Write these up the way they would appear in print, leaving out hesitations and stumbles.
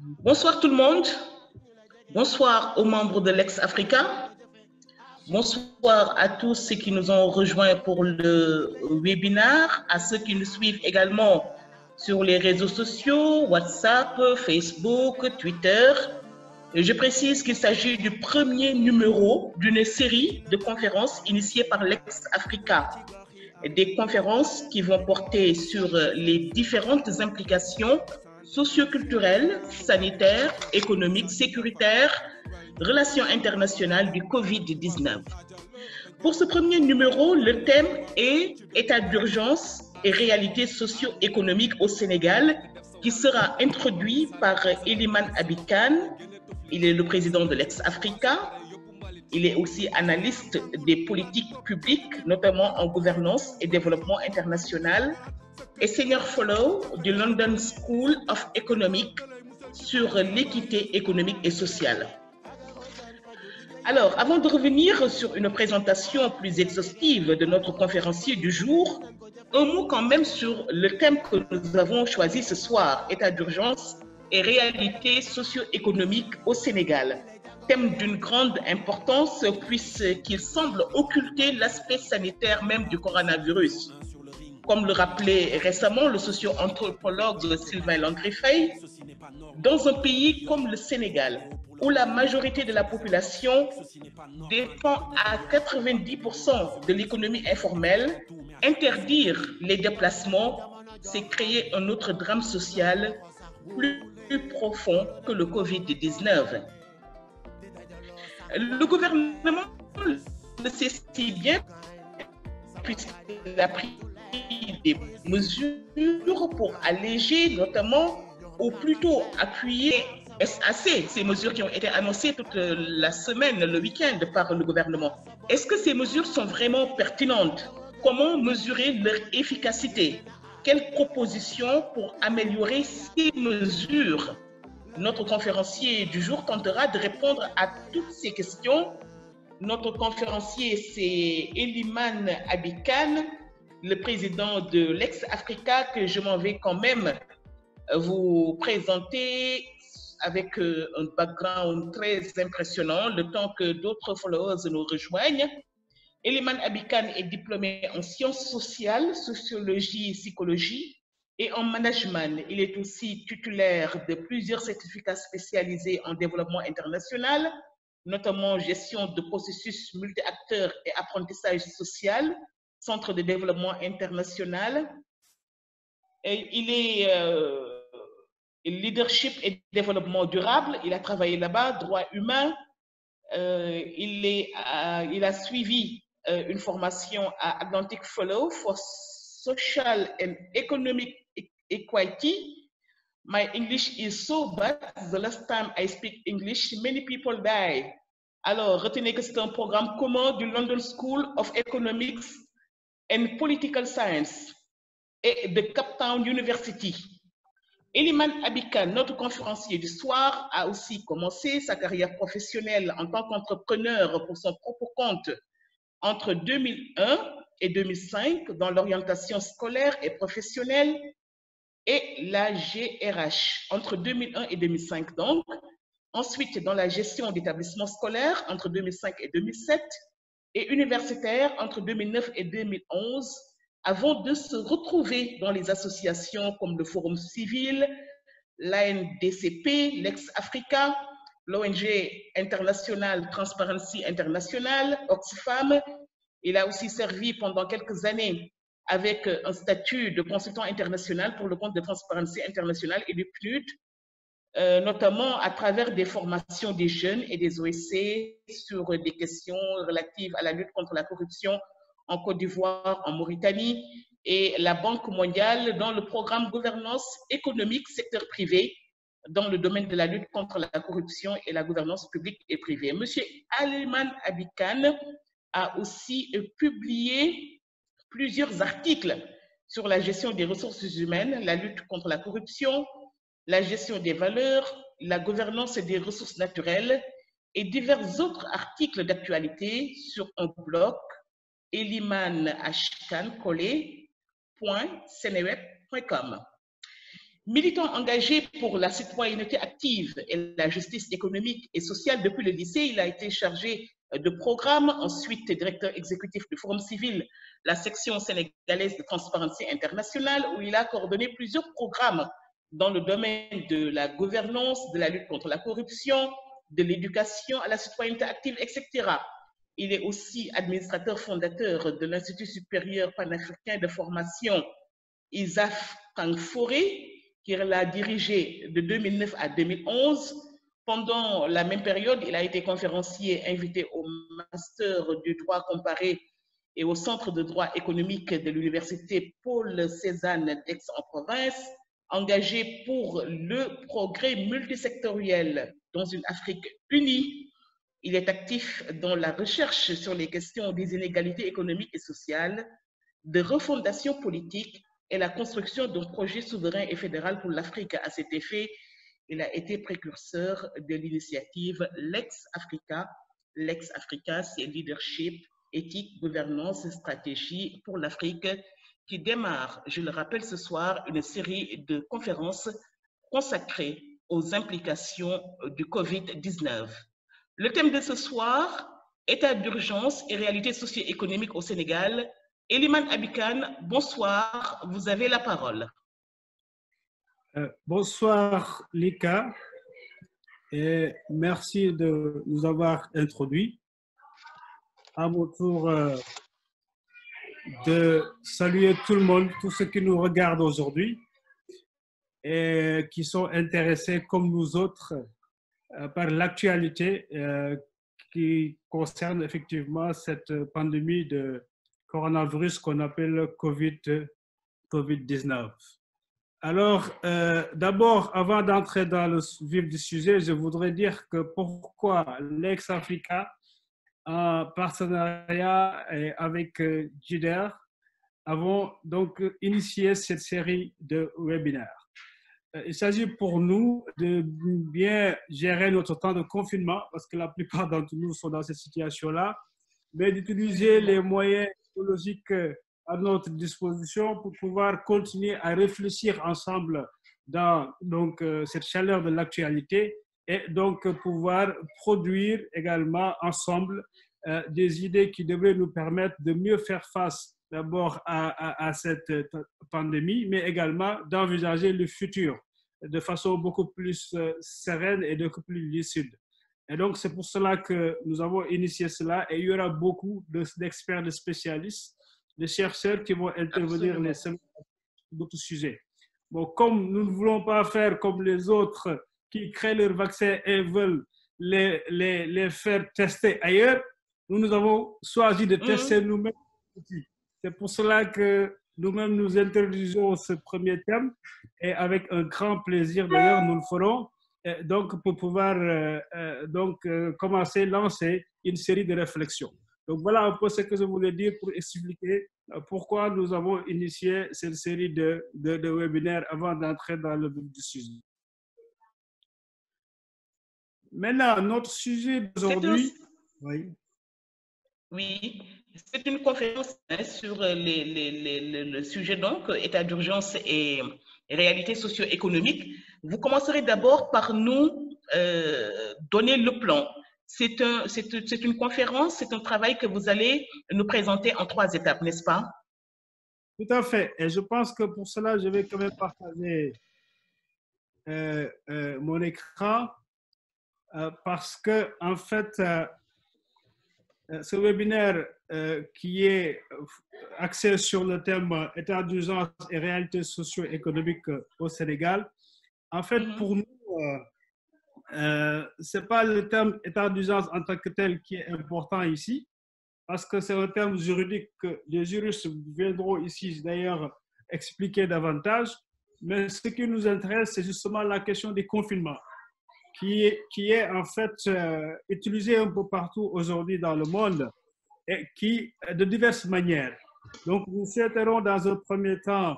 Bonsoir tout le monde. Bonsoir aux membres de l'Ex-Africa. Bonsoir à tous ceux qui nous ont rejoints pour le webinaire, à ceux qui nous suivent également sur les réseaux sociaux, WhatsApp, Facebook, Twitter. Je précise qu'il s'agit du premier numéro d'une série de conférences initiées par l'Ex-Africa. Des conférences qui vont porter sur les différentes implications socioculturelles, sanitaires, économiques, sécuritaires, relations internationales du Covid-19. Pour ce premier numéro, le thème est État d'urgence et réalité socio-économique au Sénégal, qui sera introduit par Eliman Abikan. Il est le président de l'Ex-Africa. Il est aussi analyste des politiques publiques, notamment en gouvernance et développement international, et senior fellow du London School of Economics sur l'équité économique et sociale. Alors, avant de revenir sur une présentation plus exhaustive de notre conférencier du jour, un mot quand même sur le thème que nous avons choisi ce soir, État d'urgence et réalité socio-économique au Sénégal. Thème d'une grande importance puisqu'il semble occulter l'aspect sanitaire même du coronavirus. Comme le rappelait récemment le socio-anthropologue Sylvain Landry-Fay, dans un pays comme le Sénégal, où la majorité de la population dépend à 90% de l'économie informelle, interdire les déplacements, c'est créer un autre drame social plus profond que le Covid-19. Le gouvernement le sait si bien puisqu'il a pris des mesures pour alléger, notamment, ou plutôt appuyer SAC, ces mesures qui ont été annoncées toute la semaine, le week-end par le gouvernement. Est-ce que ces mesures sont vraiment pertinentes? Comment mesurer leur efficacité? Quelles propositions pour améliorer ces mesures? Notre conférencier du jour tentera de répondre à toutes ces questions. Notre conférencier, c'est Eliman Abikan, le président de l'Ex-Africa, que je m'en vais quand même vous présenter avec un background très impressionnant, le temps que d'autres followers nous rejoignent. Eliman Abikan est diplômé en sciences sociales, sociologie, psychologie et en management. Il est aussi titulaire de plusieurs certificats spécialisés en développement international, notamment gestion de processus multi-acteurs et apprentissage social, centre de développement international. Et il est leadership et développement durable. Il a travaillé là-bas, droits humains. Il a suivi une formation à Atlantic Fellow for Social and Economic Equity. My English is so bad. The last time I speak English, many people die. Alors, retenez que c'est un programme commun du London School of Economics and Political Science et de Cape Town University. Eliman Abikan, notre conférencier du soir, a aussi commencé sa carrière professionnelle en tant qu'entrepreneur pour son propre compte entre 2001 et 2005 dans l'orientation scolaire et professionnelle et la GRH entre 2001 et 2005 donc. Ensuite, dans la gestion d'établissements scolaires entre 2005 et 2007 et universitaire entre 2009 et 2011 avant de se retrouver dans les associations comme le Forum civil, l'ANDCP, l'Ex-Africa, l'ONG internationale Transparency International, Oxfam. Il a aussi servi pendant quelques années avec un statut de consultant international pour le compte de Transparency International et du PNUD, notamment à travers des formations des jeunes et des OSC sur des questions relatives à la lutte contre la corruption en Côte d'Ivoire, en Mauritanie, et la Banque mondiale dans le programme gouvernance économique secteur privé dans le domaine de la lutte contre la corruption et la gouvernance publique et privée. Monsieur Eliman Abikan a aussi publié plusieurs articles sur la gestion des ressources humaines, la lutte contre la corruption, la gestion des valeurs, la gouvernance des ressources naturelles et divers autres articles d'actualité sur un blog elimanashkankolé.seneweb.com. Militant engagé pour la citoyenneté active et la justice économique et sociale depuis le lycée, il a été chargé de programme, ensuite directeur exécutif du Forum civil, la section sénégalaise de Transparency International, où il a coordonné plusieurs programmes dans le domaine de la gouvernance, de la lutte contre la corruption, de l'éducation à la citoyenneté active, etc. Il est aussi administrateur fondateur de l'Institut supérieur panafricain de formation ISAF Francforé, qu'il a dirigé de 2009 à 2011. Pendant la même période, il a été conférencier invité au Master du droit comparé et au Centre de droit économique de l'Université Paul Cézanne d'Aix-en-Provence, engagé pour le progrès multisectoriel dans une Afrique unie. Il est actif dans la recherche sur les questions des inégalités économiques et sociales, de refondation politique et la construction d'un projet souverain et fédéral pour l'Afrique. À cet effet, il a été précurseur de l'initiative Lex Africa. Lex Africa, c'est leadership, éthique, gouvernance, stratégie pour l'Afrique, qui démarre, je le rappelle ce soir, une série de conférences consacrées aux implications du Covid-19. Le thème de ce soir, état d'urgence et réalité socio-économique au Sénégal. Eliman Abikan, bonsoir, vous avez la parole. Bonsoir Lika, et merci de nous avoir introduits. À mon tour de saluer tout le monde, tous ceux qui nous regardent aujourd'hui et qui sont intéressés comme nous autres par l'actualité qui concerne effectivement cette pandémie de coronavirus qu'on appelle Covid-19. Alors, d'abord, avant d'entrer dans le vif du sujet, je voudrais dire que pourquoi Lex Africa, en partenariat avec JIDER, avons donc initié cette série de webinaires. Il s'agit pour nous de bien gérer notre temps de confinement, parce que la plupart d'entre nous sont dans cette situation-là, mais d'utiliser les moyens technologiques à notre disposition pour pouvoir continuer à réfléchir ensemble dans donc, cette chaleur de l'actualité et donc pouvoir produire également ensemble des idées qui devraient nous permettre de mieux faire face d'abord à cette pandémie, mais également d'envisager le futur de façon beaucoup plus sereine et beaucoup plus lucide. Et donc, c'est pour cela que nous avons initié cela et il y aura beaucoup d'experts, de spécialistes, de chercheurs qui vont intervenir sur d'autres sujets. Bon, comme nous ne voulons pas faire comme les autres qui créent leurs vaccins et veulent les faire tester ailleurs, nous avons choisi de tester nous-mêmes. C'est pour cela que nous-mêmes nous introduisons ce premier thème et avec un grand plaisir d'ailleurs nous le ferons. Donc, pour pouvoir commencer, lancer une série de réflexions. Donc, voilà un peu ce que je voulais dire pour expliquer pourquoi nous avons initié cette série de webinaires avant d'entrer dans le vif du sujet. Maintenant, notre sujet d'aujourd'hui... Oui, c'est une conférence sur le sujet, donc, état d'urgence et réalité socio-économique. Vous commencerez d'abord par nous donner le plan. C'est une conférence, c'est un travail que vous allez nous présenter en 3 étapes, n'est-ce pas? Tout à fait. Et je pense que pour cela, je vais quand même partager mon écran parce que, en fait, ce webinaire qui est axé sur le thème état d'urgence et réalité socio-économique au Sénégal, en fait, pour nous, ce n'est pas le terme état d'urgence en tant que tel qui est important ici, parce que c'est un terme juridique que les juristes viendront ici d'ailleurs expliquer davantage, mais ce qui nous intéresse, c'est justement la question des confinements, qui est en fait utilisé un peu partout aujourd'hui dans le monde et qui de diverses manières. Donc, nous souhaiterons dans un premier temps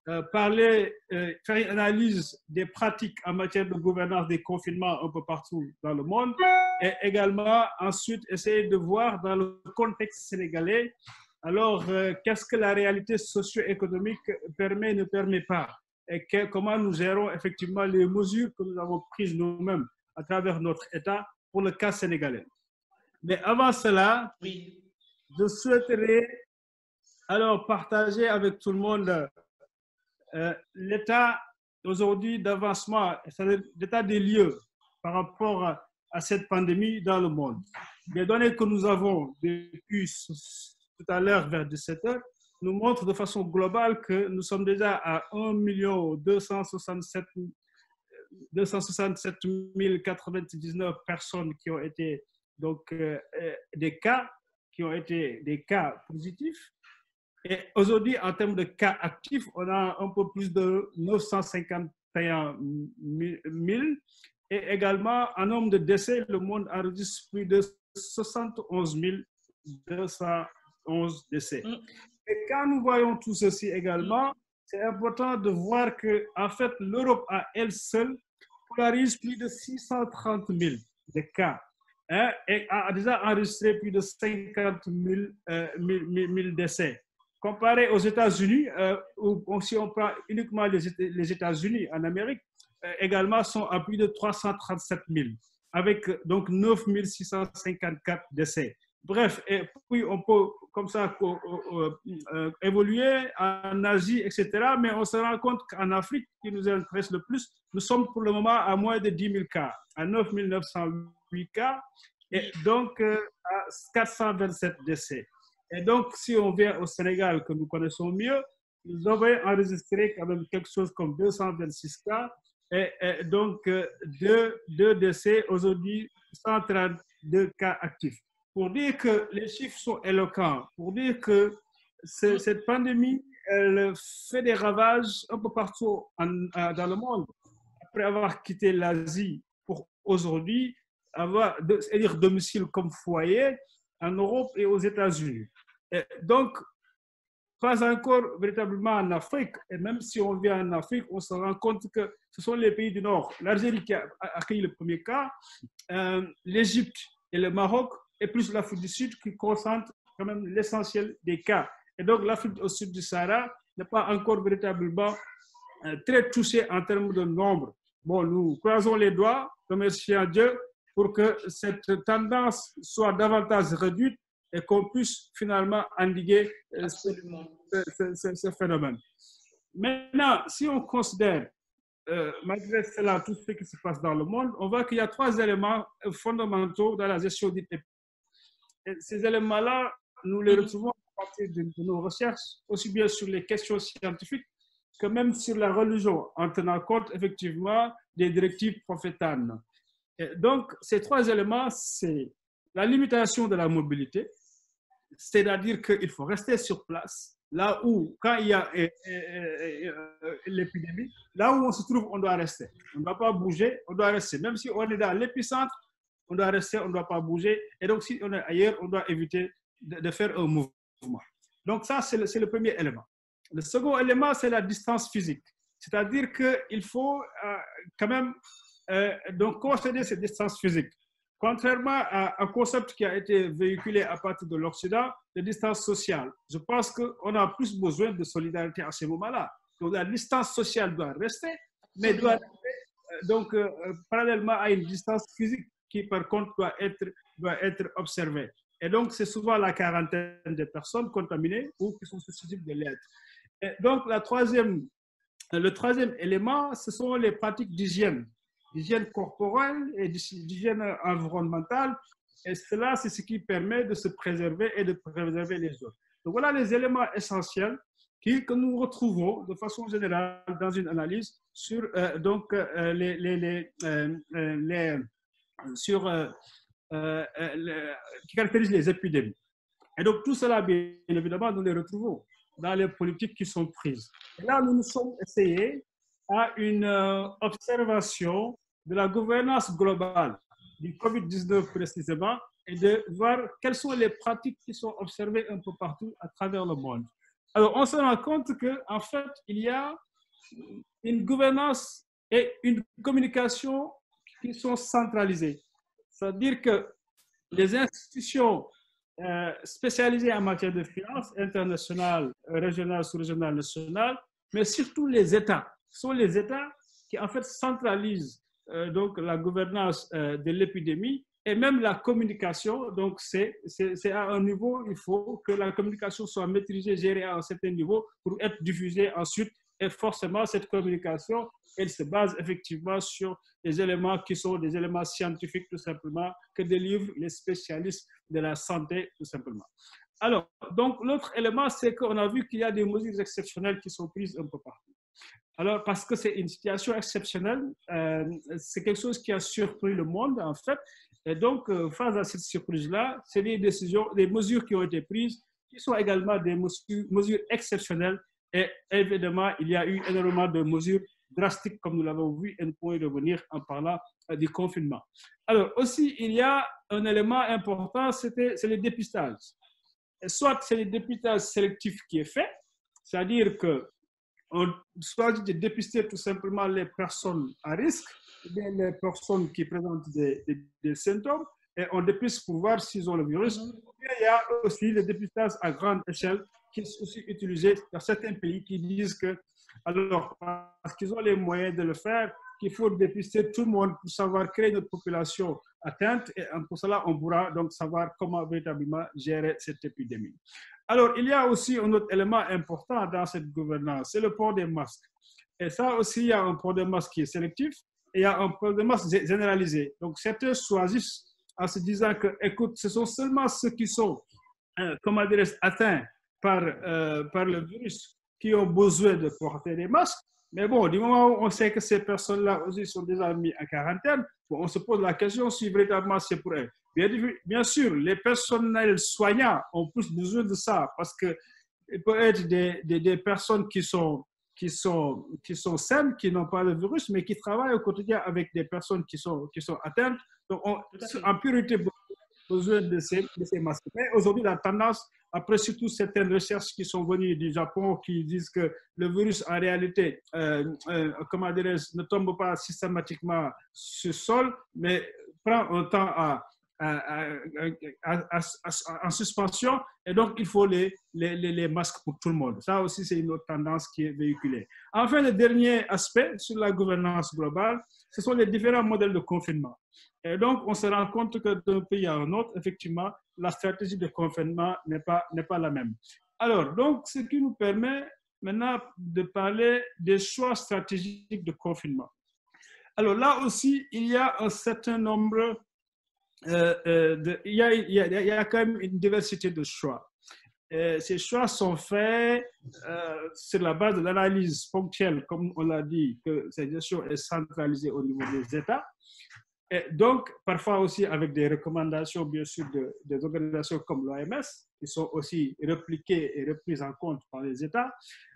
faire une analyse des pratiques en matière de gouvernance des confinements un peu partout dans le monde et également ensuite essayer de voir dans le contexte sénégalais, alors qu'est-ce que la réalité socio-économique permet, ne permet pas. et comment nous gérons effectivement les mesures que nous avons prises nous-mêmes à travers notre État pour le cas sénégalais. Mais avant cela, Oui. je souhaiterais alors partager avec tout le monde l'état aujourd'hui d'avancement, c'est-à-dire l'état des lieux par rapport à cette pandémie dans le monde. Les données que nous avons depuis tout à l'heure vers 17 heures nous montrent de façon globale que nous sommes déjà à 1 267 099 personnes qui ont été donc des cas qui ont été des cas positifs. Et aujourd'hui, en termes de cas actifs, on a un peu plus de 951 000. Et également, en nombre de décès, le monde enregistre plus de 71 211 décès. Et quand nous voyons tout ceci également, c'est important de voir que, en fait, l'Europe à elle seule polarise plus de 630 000 de cas. Et a déjà enregistré plus de 50 000 décès. Comparé aux États-Unis, ou si on prend uniquement les États-Unis en Amérique, également sont à plus de 337 000, avec donc 9 654 décès. Bref, et puis on peut comme ça évoluer en Asie, etc. Mais on se rend compte qu'en Afrique, qui nous intéresse le plus, nous sommes pour le moment à moins de 10 000 cas, à 9 908 cas, et donc à 427 décès. Et donc, si on vient au Sénégal, que nous connaissons mieux, nous avons enregistré quand même quelque chose comme 226 cas, et donc deux décès, aujourd'hui 132 cas actifs. Pour dire que les chiffres sont éloquents, pour dire que cette pandémie, elle fait des ravages un peu partout dans le monde. Après avoir quitté l'Asie pour aujourd'hui c'est-à-dire domicile comme foyer en Europe et aux États-Unis. Donc, pas encore véritablement en Afrique. Et même si on vient en Afrique, on se rend compte que ce sont les pays du Nord. L'Algérie qui a accueilli le premier cas, l'Égypte et le Maroc, et plus l'Afrique du Sud qui concentre quand même l'essentiel des cas. Et donc, l'Afrique au sud du Sahara n'est pas encore véritablement très touchée en termes de nombre. Bon, nous croisons les doigts, remercions Dieu pour que cette tendance soit davantage réduite et qu'on puisse finalement endiguer ce phénomène. Maintenant, si on considère, malgré cela, tout ce qui se passe dans le monde, on voit qu'il y a 3 éléments fondamentaux dans la gestion des épidémies. Et ces éléments-là, nous les retrouvons à partir de nos recherches, aussi bien sur les questions scientifiques que même sur la religion, en tenant compte effectivement des directives prophétanes. Et donc, ces 3 éléments, c'est la limitation de la mobilité, c'est-à-dire qu'il faut rester sur place, là où, quand il y a l'épidémie, là où on se trouve, on doit rester. On ne doit pas bouger, on doit rester. Même si on est dans l'épicentre, on doit rester, on ne doit pas bouger. Et donc, si on est ailleurs, on doit éviter de faire un mouvement. Donc, ça, c'est le premier élément. Le second élément, c'est la distance physique. C'est-à-dire qu'il faut quand même donc concéder cette distance physique. Contrairement à un concept qui a été véhiculé à partir de l'Occident, de distance sociale. Je pense qu'on a plus besoin de solidarité à ce moment-là. Donc, la distance sociale doit rester, mais doit rester donc, parallèlement à une distance physique qui, par contre, doit être observée. Et donc, c'est souvent la quarantaine de personnes contaminées ou qui sont susceptibles de l'être. Et donc, le troisième élément, ce sont les pratiques d'hygiène corporelle et d'hygiène environnementale. Et cela, c'est ce qui permet de se préserver et de préserver les autres. Donc, voilà les éléments essentiels que nous retrouvons de façon générale dans une analyse sur qui caractérise les épidémies. Et donc, tout cela, bien évidemment, nous les retrouvons dans les politiques qui sont prises. Et là, nous nous sommes essayés à une observation de la gouvernance globale du COVID-19 précisément et de voir quelles sont les pratiques qui sont observées un peu partout à travers le monde. Alors, on se rend compte qu'en fait, il y a une gouvernance et une communication qui sont centralisées. C'est-à-dire que les institutions spécialisées en matière de finances internationales, régionales, sous-régionales, nationales, mais surtout les États sont les États qui en fait centralisent donc la gouvernance de l'épidémie et même la communication. Donc c'est à un niveau, il faut que la communication soit maîtrisée, gérée à un certain niveau pour être diffusée ensuite. Et forcément, cette communication, elle se base effectivement sur des éléments qui sont des éléments scientifiques tout simplement, que délivrent les spécialistes de la santé tout simplement. Alors, donc l'autre élément, c'est qu'on a vu qu'il y a des mesures exceptionnelles qui sont prises un peu partout. Alors, parce que c'est une situation exceptionnelle, c'est quelque chose qui a surpris le monde en fait. Et donc, face à cette surprise-là, c'est des décisions, des mesures qui ont été prises, qui sont également des mesures exceptionnelles. Et évidemment, il y a eu énormément de mesures drastiques, comme nous l'avons vu, et nous pourrons y revenir en parlant du confinement. Alors, aussi, il y a un élément important, c'est le dépistage. Et soit c'est le dépistage sélectif qui est fait, c'est-à-dire qu'on choisit de dépister tout simplement les personnes à risque, ou bien les personnes qui présentent des symptômes, et on dépiste pour voir s'ils ont le virus. Il y a aussi le dépistage à grande échelle qui est aussi utilisé dans certains pays qui disent que, alors, parce qu'ils ont les moyens de le faire, qu'il faut dépister tout le monde pour savoir créer notre population atteinte, et pour cela, on pourra donc savoir comment véritablement gérer cette épidémie. Alors, il y a aussi un autre élément important dans cette gouvernance, c'est le port des masques. Et ça aussi, il y a un port de masque qui est sélectif, et il y a un port de masque généralisé. Donc, certains choisissent en se disant que, écoute, ce sont seulement ceux qui sont, comment dirais-je, atteints par le virus qui ont besoin de porter des masques. Mais bon, du moment où on sait que ces personnes-là aussi sont déjà mises en quarantaine, bon, on se pose la question si véritablement c'est pour elles. Bien sûr, les personnels soignants ont plus besoin de ça parce qu'il peut être des personnes qui sont saines, qui n'ont pas le virus, mais qui travaillent au quotidien avec des personnes qui sont atteintes. Donc, en priorité, besoin de ces masques. Mais aujourd'hui, la tendance, après surtout certaines recherches qui sont venues du Japon qui disent que le virus, en réalité, comment dirais-je, ne tombe pas systématiquement sur le sol, mais prend un temps en suspension, et donc il faut les masques pour tout le monde. Ça aussi, c'est une autre tendance qui est véhiculée. Enfin, le dernier aspect sur la gouvernance globale, ce sont les différents modèles de confinement. Et donc, on se rend compte que d'un pays à un autre, effectivement, la stratégie de confinement n'est pas la même. Alors, donc, ce qui nous permet maintenant de parler des choix stratégiques de confinement. Alors là aussi, il y a un certain nombre, il y a quand même une diversité de choix. Ces choix sont faits sur la base de l'analyse ponctuelle, comme on l'a dit, que cette gestion est centralisée au niveau des États. Et donc, parfois aussi avec des recommandations, bien sûr, des organisations comme l'OMS, qui sont aussi répliquées et reprises en compte par les États.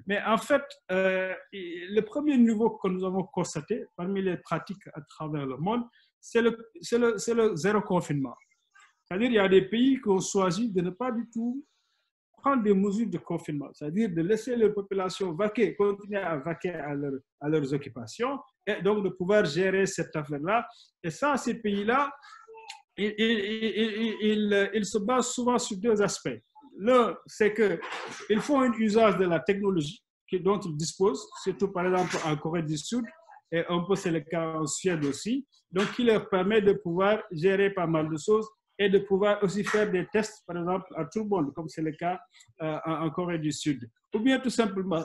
Mais en fait, le premier niveau que nous avons constaté parmi les pratiques à travers le monde, c'est le zéro confinement. C'est-à-dire qu'il y a des pays qui ont choisi de ne pas du tout prendre des mesures de confinement, c'est-à-dire de laisser les populations continuer à vaquer à leurs occupations, et donc de pouvoir gérer cette affaire-là. Et ça, ces pays-là, ils se basent souvent sur deux aspects. L'un, c'est qu'ils font un usage de la technologie dont ils disposent, surtout par exemple en Corée du Sud, et un peu c'est le cas en Suède aussi, donc qui leur permet de pouvoir gérer pas mal de choses et de pouvoir aussi faire des tests, par exemple, à tout le monde, comme c'est le cas en Corée du Sud. Ou bien tout simplement,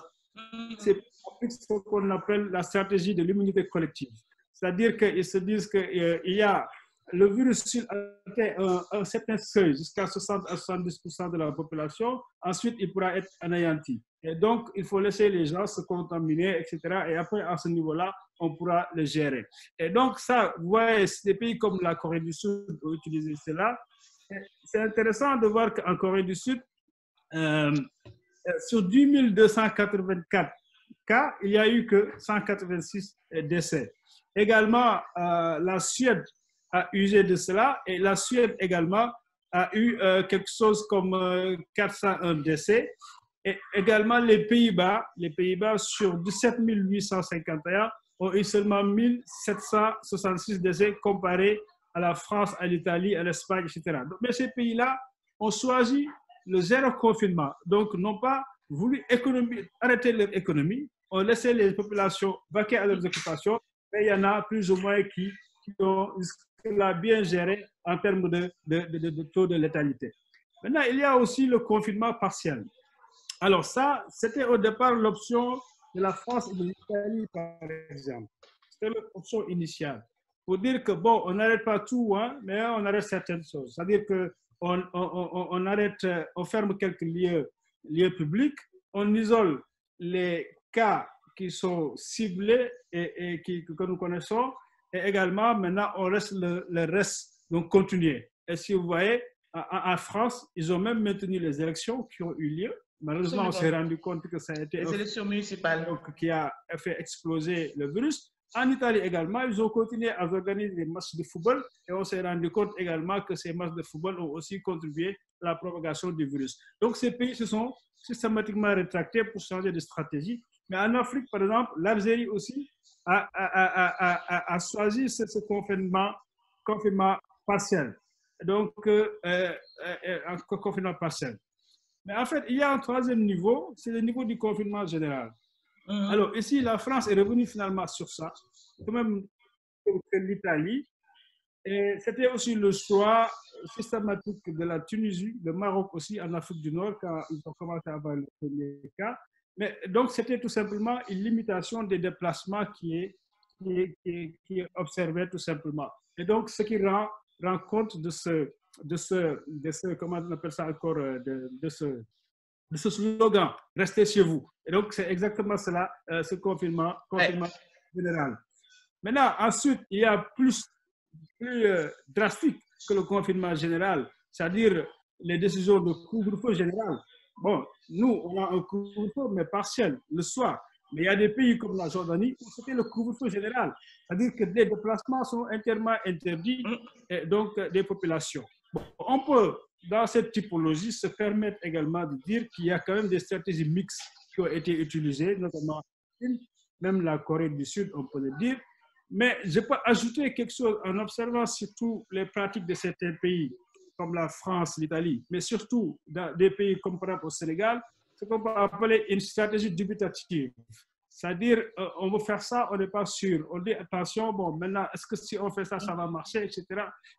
c'est ce qu'on appelle la stratégie de l'immunité collective. C'est-à-dire qu'ils se disent qu'il y a le virus s'il atteint un certain seuil, jusqu'à 60 à 70% de la population, ensuite il pourra être anéanti. Et donc, il faut laisser les gens se contaminer, etc. Et après, à ce niveau-là, on pourra le gérer. Et donc, ça, vous voyez, des pays comme la Corée du Sud ont utilisé cela. C'est intéressant de voir qu'en Corée du Sud, sur 10 284 cas, il n'y a eu que 186 décès. Également, la Suède a usé de cela, et la Suède également a eu quelque chose comme 401 décès. Et également les Pays-Bas sur 17 851 ont eu seulement 1766 décès comparé à la France, à l'Italie, à l'Espagne, etc. Donc, mais ces pays-là ont choisi le zéro confinement, donc n'ont pas voulu arrêter leur économie, on laissait les populations vaquer à leurs occupations, mais il y en a plus ou moins qui ont jusque-là bien géré en termes de taux de létalité. Maintenant, il y a aussi le confinement partiel. Alors ça, c'était au départ l'option de la France et de l'Italie, par exemple. C'était l'option initiale. Pour dire que, bon, on n'arrête pas tout, hein, mais on arrête certaines choses. C'est-à-dire qu'on arrête, on ferme quelques lieux publics, on isole les cas qui sont ciblés et que nous connaissons, et également, maintenant, on laisse le reste donc continuer. Et si vous voyez, en France, ils ont même maintenu les élections qui ont eu lieu. Malheureusement, on s'est rendu compte que ça a été les élections municipales qui a fait exploser le virus. En Italie également, ils ont continué à organiser des matchs de football et on s'est rendu compte également que ces matchs de football ont aussi contribué à la propagation du virus. Donc, ces pays se sont systématiquement rétractés pour changer de stratégie. Mais en Afrique, par exemple, l'Algérie aussi a choisi ce confinement partiel. Donc, un confinement partiel. Mais en fait, il y a un troisième niveau, c'est le niveau du confinement général. Alors, ici, la France est revenue finalement sur ça, quand même que l'Italie. Et c'était aussi le choix systématique de la Tunisie, le Maroc aussi, en Afrique du Nord, quand ils ont commencé à avoir le premier cas. Mais donc, c'était tout simplement une limitation des déplacements qui est observée tout simplement. Et donc, ce qui rend compte de ce comment on appelle ça encore, de ce slogan, restez chez vous. Et donc, c'est exactement cela, ce confinement général. Maintenant, ensuite, il y a plus drastique que le confinement général, c'est-à-dire les décisions de couvre-feu général. Bon, nous, on a un couvre-feu, mais partiel, le soir. Mais il y a des pays comme la Jordanie où c'était le couvre-feu général. C'est-à-dire que des déplacements sont entièrement interdits, et donc des populations. Bon, on peut, dans cette typologie, se permettre également de dire qu'il y a quand même des stratégies mixtes qui ont été utilisées, notamment même la Corée du Sud, on peut le dire. Mais je peux ajouter quelque chose en observant surtout les pratiques de certains pays, comme la France, l'Italie, mais surtout dans des pays comme par exemple au Sénégal, ce qu'on peut appeler une stratégie dubitative. C'est-à-dire, on veut faire ça, on n'est pas sûr. On dit, attention, bon, maintenant, est-ce que si on fait ça, ça va marcher, etc.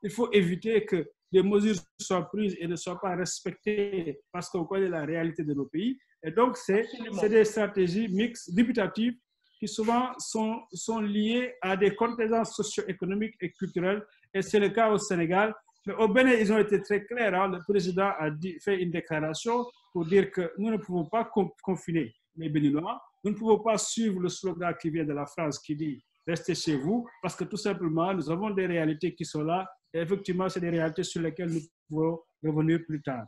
Il faut éviter que des mesures soient prises et ne soient pas respectées parce qu'on connaît la réalité de nos pays. Et donc, c'est des stratégies mixtes, dubitatives, qui souvent sont liées à des contingences socio-économiques et culturelles. Et c'est le cas au Sénégal. Mais au Bénin, ils ont été très clairs. Hein. Le président a fait une déclaration pour dire que nous ne pouvons pas confiner les Béninois. Nous ne pouvons pas suivre le slogan qui vient de la France qui dit « Restez chez vous » parce que tout simplement, nous avons des réalités qui sont là. Et effectivement, c'est des réalités sur lesquelles nous pouvons revenir plus tard.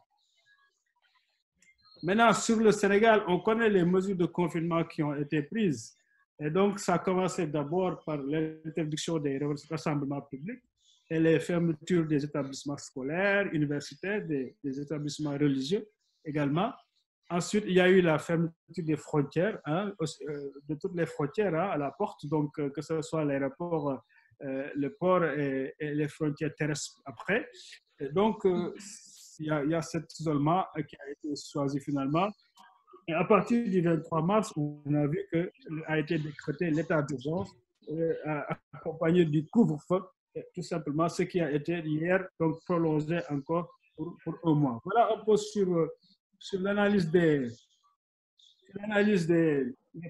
Maintenant, sur le Sénégal, on connaît les mesures de confinement qui ont été prises. Et donc, ça a commencé d'abord par l'interdiction des rassemblements publics et les fermetures des établissements scolaires, universitaires, des établissements religieux également. Ensuite, il y a eu la fermeture des frontières, hein, de toutes les frontières hein, à la porte, donc que ce soit l'aéroport, le port et les frontières terrestres après. Et donc, il y a cet isolement qui a été choisi finalement. Et à partir du 23 mars, on a vu qu'a été décrété l'état d'urgence accompagné du couvre-feu, tout simplement ce qui a été hier donc prolongé encore pour un mois. Voilà un peu sur l'analyse des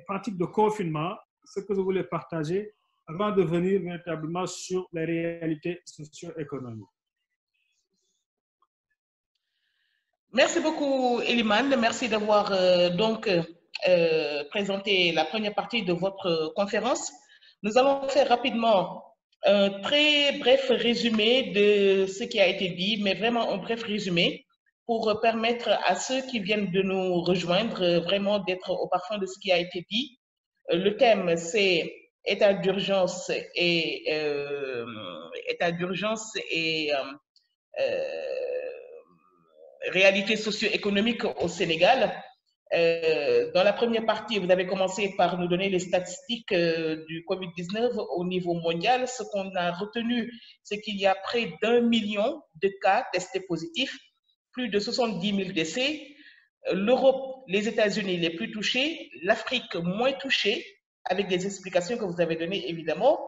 pratiques de confinement, ce que je voulais partager avant de venir véritablement sur les réalités socio-économiques. Merci beaucoup, Eliman. Merci d'avoir présenté la première partie de votre conférence. Nous allons faire rapidement un très bref résumé de ce qui a été dit, mais vraiment un bref résumé pour permettre à ceux qui viennent de nous rejoindre vraiment d'être au parfum de ce qui a été dit. Le thème, c'est état d'urgence et réalité socio-économique au Sénégal. Dans la première partie, vous avez commencé par nous donner les statistiques du Covid-19 au niveau mondial. Ce qu'on a retenu, c'est qu'il y a près d'1 million de cas testés positifs, plus de 70 000 décès. l'Europe, les États-Unis les plus touchés, l'Afrique moins touchée, avec des explications que vous avez données évidemment.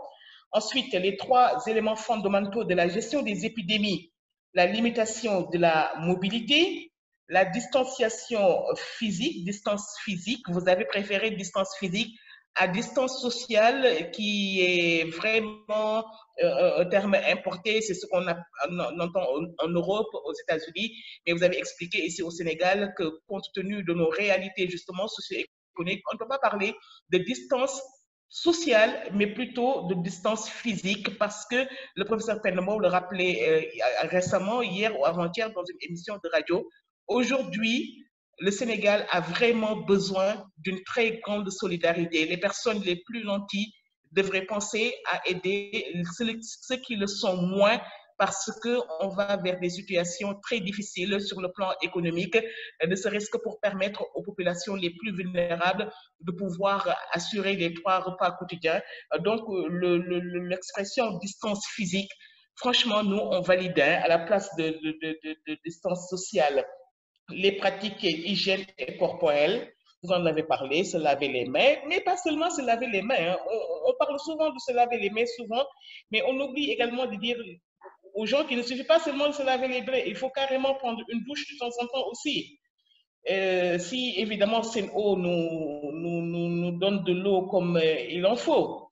Ensuite, les 3 éléments fondamentaux de la gestion des épidémies, la limitation de la mobilité, la distanciation physique, distance physique, vous avez préféré distance physique à distance sociale, qui est vraiment un terme importé, c'est ce qu'on entend en Europe, aux États-Unis, mais vous avez expliqué ici au Sénégal que compte tenu de nos réalités justement socio-économiques, on ne peut pas parler de distance sociale, mais plutôt de distance physique, parce que le professeur Penemo le rappelait récemment, hier ou avant-hier, dans une émission de radio. Aujourd'hui, le Sénégal a vraiment besoin d'une très grande solidarité. Les personnes les plus nantis devraient penser à aider ceux qui le sont moins, parce qu'on va vers des situations très difficiles sur le plan économique, ne serait-ce que pour permettre aux populations les plus vulnérables de pouvoir assurer les 3 repas quotidiens. Donc, l'expression distance physique, franchement, nous, on valide à la place de distance sociale. Les pratiques hygiène et corporelles, vous en avez parlé, se laver les mains, mais pas seulement se laver les mains. Hein. On parle souvent de se laver les mains, souvent, mais on oublie également de dire aux gens qu'il ne suffit pas seulement de se laver les mains, il faut carrément prendre une douche de temps en temps aussi. Si évidemment Sen'Eau nous donne de l'eau comme il en faut.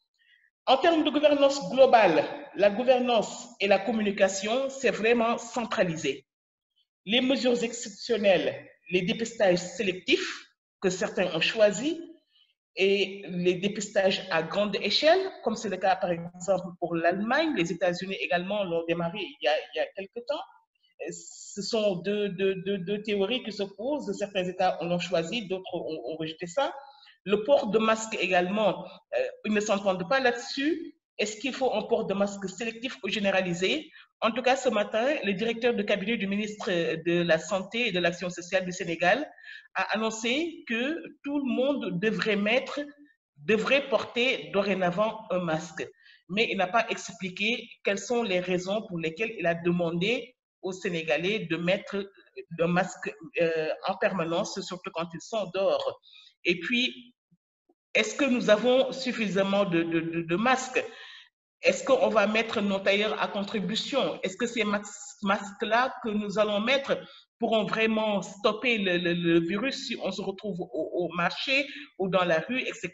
En termes de gouvernance globale, la gouvernance et la communication, c'est vraiment centralisé. Les mesures exceptionnelles, les dépistages sélectifs que certains ont choisis, et les dépistages à grande échelle, comme c'est le cas par exemple pour l'Allemagne, les États-Unis également l'ont démarré il y a quelques temps. Ce sont deux théories qui s'opposent. Certains États l'ont choisi, d'autres ont rejeté ça. Le port de masque également, ils ne s'entendent pas là-dessus. Est-ce qu'il faut un port de masque sélectif ou généralisé? En tout cas, ce matin, le directeur de cabinet du ministre de la Santé et de l'Action sociale du Sénégal a annoncé que tout le monde devrait porter dorénavant un masque. Mais il n'a pas expliqué quelles sont les raisons pour lesquelles il a demandé aux Sénégalais de mettre un masque en permanence, surtout quand ils sont dehors. Et puis, est-ce que nous avons suffisamment de masques? Est-ce qu'on va mettre nos tailleurs à contribution? Est-ce que ces masques-là que nous allons mettre pourront vraiment stopper le virus si on se retrouve au marché ou dans la rue, etc.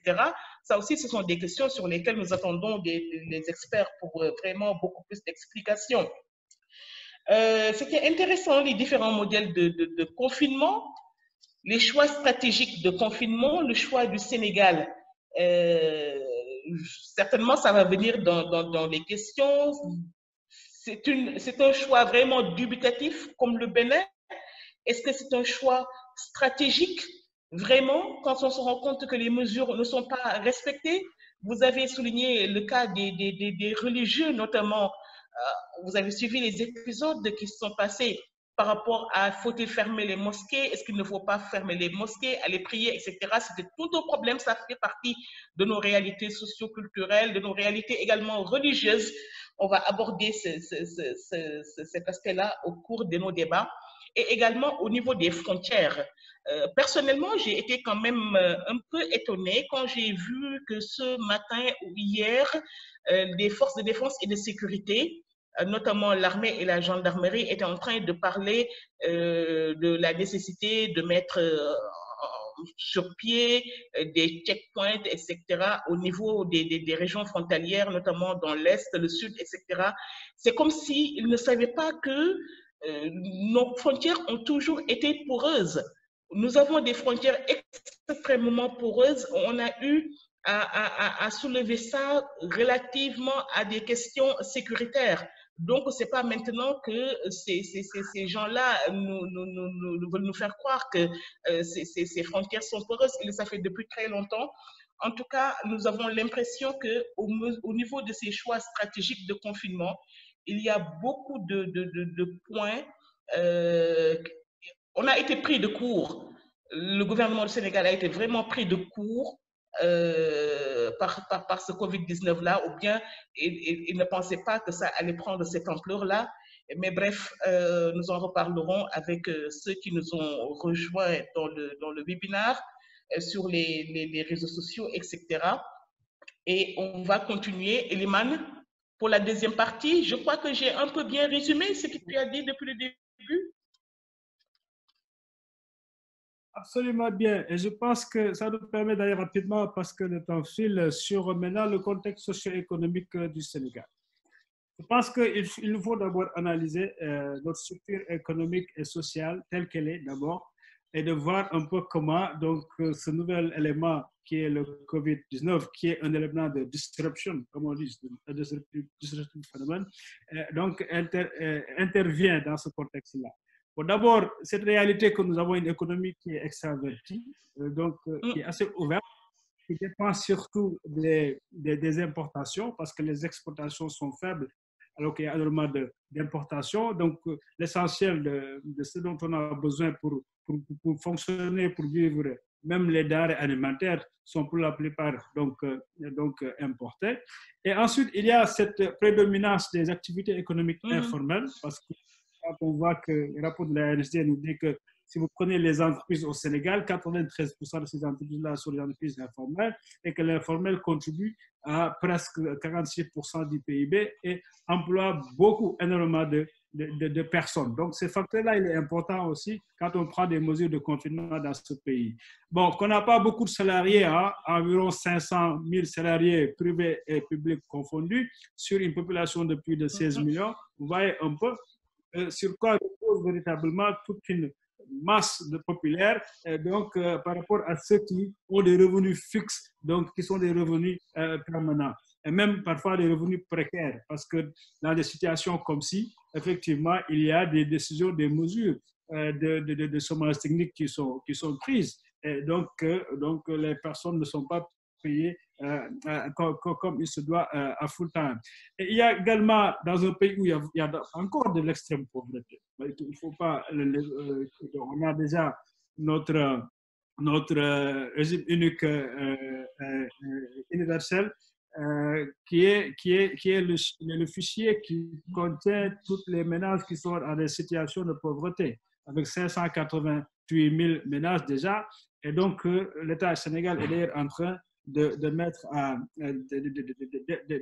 Ça aussi, ce sont des questions sur lesquelles nous attendons les experts pour vraiment beaucoup plus d'explications. C'était intéressant, les différents modèles de confinement, les choix stratégiques de confinement, le choix du Sénégal. Certainement, ça va venir dans les questions. C'est un choix vraiment dubitatif, comme le Bénin. Est-ce que c'est un choix stratégique, vraiment, quand on se rend compte que les mesures ne sont pas respectées? Vous avez souligné le cas des religieux, notamment. Vous avez suivi les épisodes qui se sont passés par rapport à faut-il fermer les mosquées, est-ce qu'il ne faut pas fermer les mosquées, aller prier, etc. C'était tout un problème, ça fait partie de nos réalités socio-culturelles, de nos réalités également religieuses. On va aborder cet aspect-là au cours de nos débats. Et également au niveau des frontières. Personnellement, j'ai été quand même un peu étonnée quand j'ai vu que ce matin ou hier, les forces de défense et de sécurité, notamment l'armée et la gendarmerie, étaient en train de parler de la nécessité de mettre sur pied des checkpoints, etc., au niveau des régions frontalières, notamment dans l'Est, le Sud, etc. C'est comme s'ils ne savaient pas que nos frontières ont toujours été poreuses. Nous avons des frontières extrêmement poreuses. On a eu à soulever ça relativement à des questions sécuritaires. Donc, ce n'est pas maintenant que ces gens-là veulent nous faire croire que ces frontières sont poreuses. Ça fait depuis très longtemps. En tout cas, nous avons l'impression qu'au niveau de ces choix stratégiques de confinement, il y a beaucoup de points. On a été pris de court. Le gouvernement du Sénégal a été vraiment pris de court par ce Covid-19-là, ou bien ils ne pensaient pas que ça allait prendre cette ampleur-là. Mais bref, nous en reparlerons avec ceux qui nous ont rejoints dans le webinaire, sur les réseaux sociaux, etc. Et on va continuer. Eliman, pour la deuxième partie, je crois que j'ai un peu bien résumé ce que tu as dit depuis le début. Absolument bien. Et je pense que ça nous permet d'aller rapidement, parce que le temps file, sur maintenant le contexte socio-économique du Sénégal. Je pense qu'il nous faut d'abord analyser notre structure économique et sociale telle qu'elle est d'abord, et de voir un peu comment donc ce nouvel élément qui est le Covid-19, qui est un élément de disruption, comme on dit, de disruption phénomène, donc intervient dans ce contexte-là. Bon, d'abord, cette réalité que nous avons une économie qui est extravertie, qui est assez ouverte, qui dépend surtout des importations, parce que les exportations sont faibles, alors qu'il y a énormément d'importations. Donc, l'essentiel de ce dont on a besoin pour fonctionner, pour vivre, même les denrées alimentaires, sont pour la plupart donc importées. Et ensuite, il y a cette prédominance des activités économiques informelles, parce que quand on voit que le rapport de la RSD nous dit que si vous prenez les entreprises au Sénégal, 93% de ces entreprises-là sont des entreprises informelles, et que l'informel contribue à presque 46% du PIB et emploie énormément de personnes. Donc, ce facteur-là, il est important aussi quand on prend des mesures de confinement dans ce pays. Bon, qu'on n'a pas beaucoup de salariés, environ 500 000 salariés privés et publics confondus, sur une population de plus de 16 millions, vous voyez un peu sur quoi repose véritablement toute une masse de populaires, par rapport à ceux qui ont des revenus fixes, donc qui sont des revenus permanents, et même parfois des revenus précaires, parce que dans des situations comme ci, effectivement, il y a des décisions, des mesures de chômage technique qui sont prises, et donc les personnes ne sont pas payées comme il se doit à full time. Et il y a également, dans un pays où il y a encore de l'extrême pauvreté, il ne faut pas, on a déjà notre régime unique universel, qui est le fichier qui contient toutes les ménages qui sont dans des situations de pauvreté, avec 588 000 ménages déjà. Et donc, l'État Sénégal est d'ailleurs en train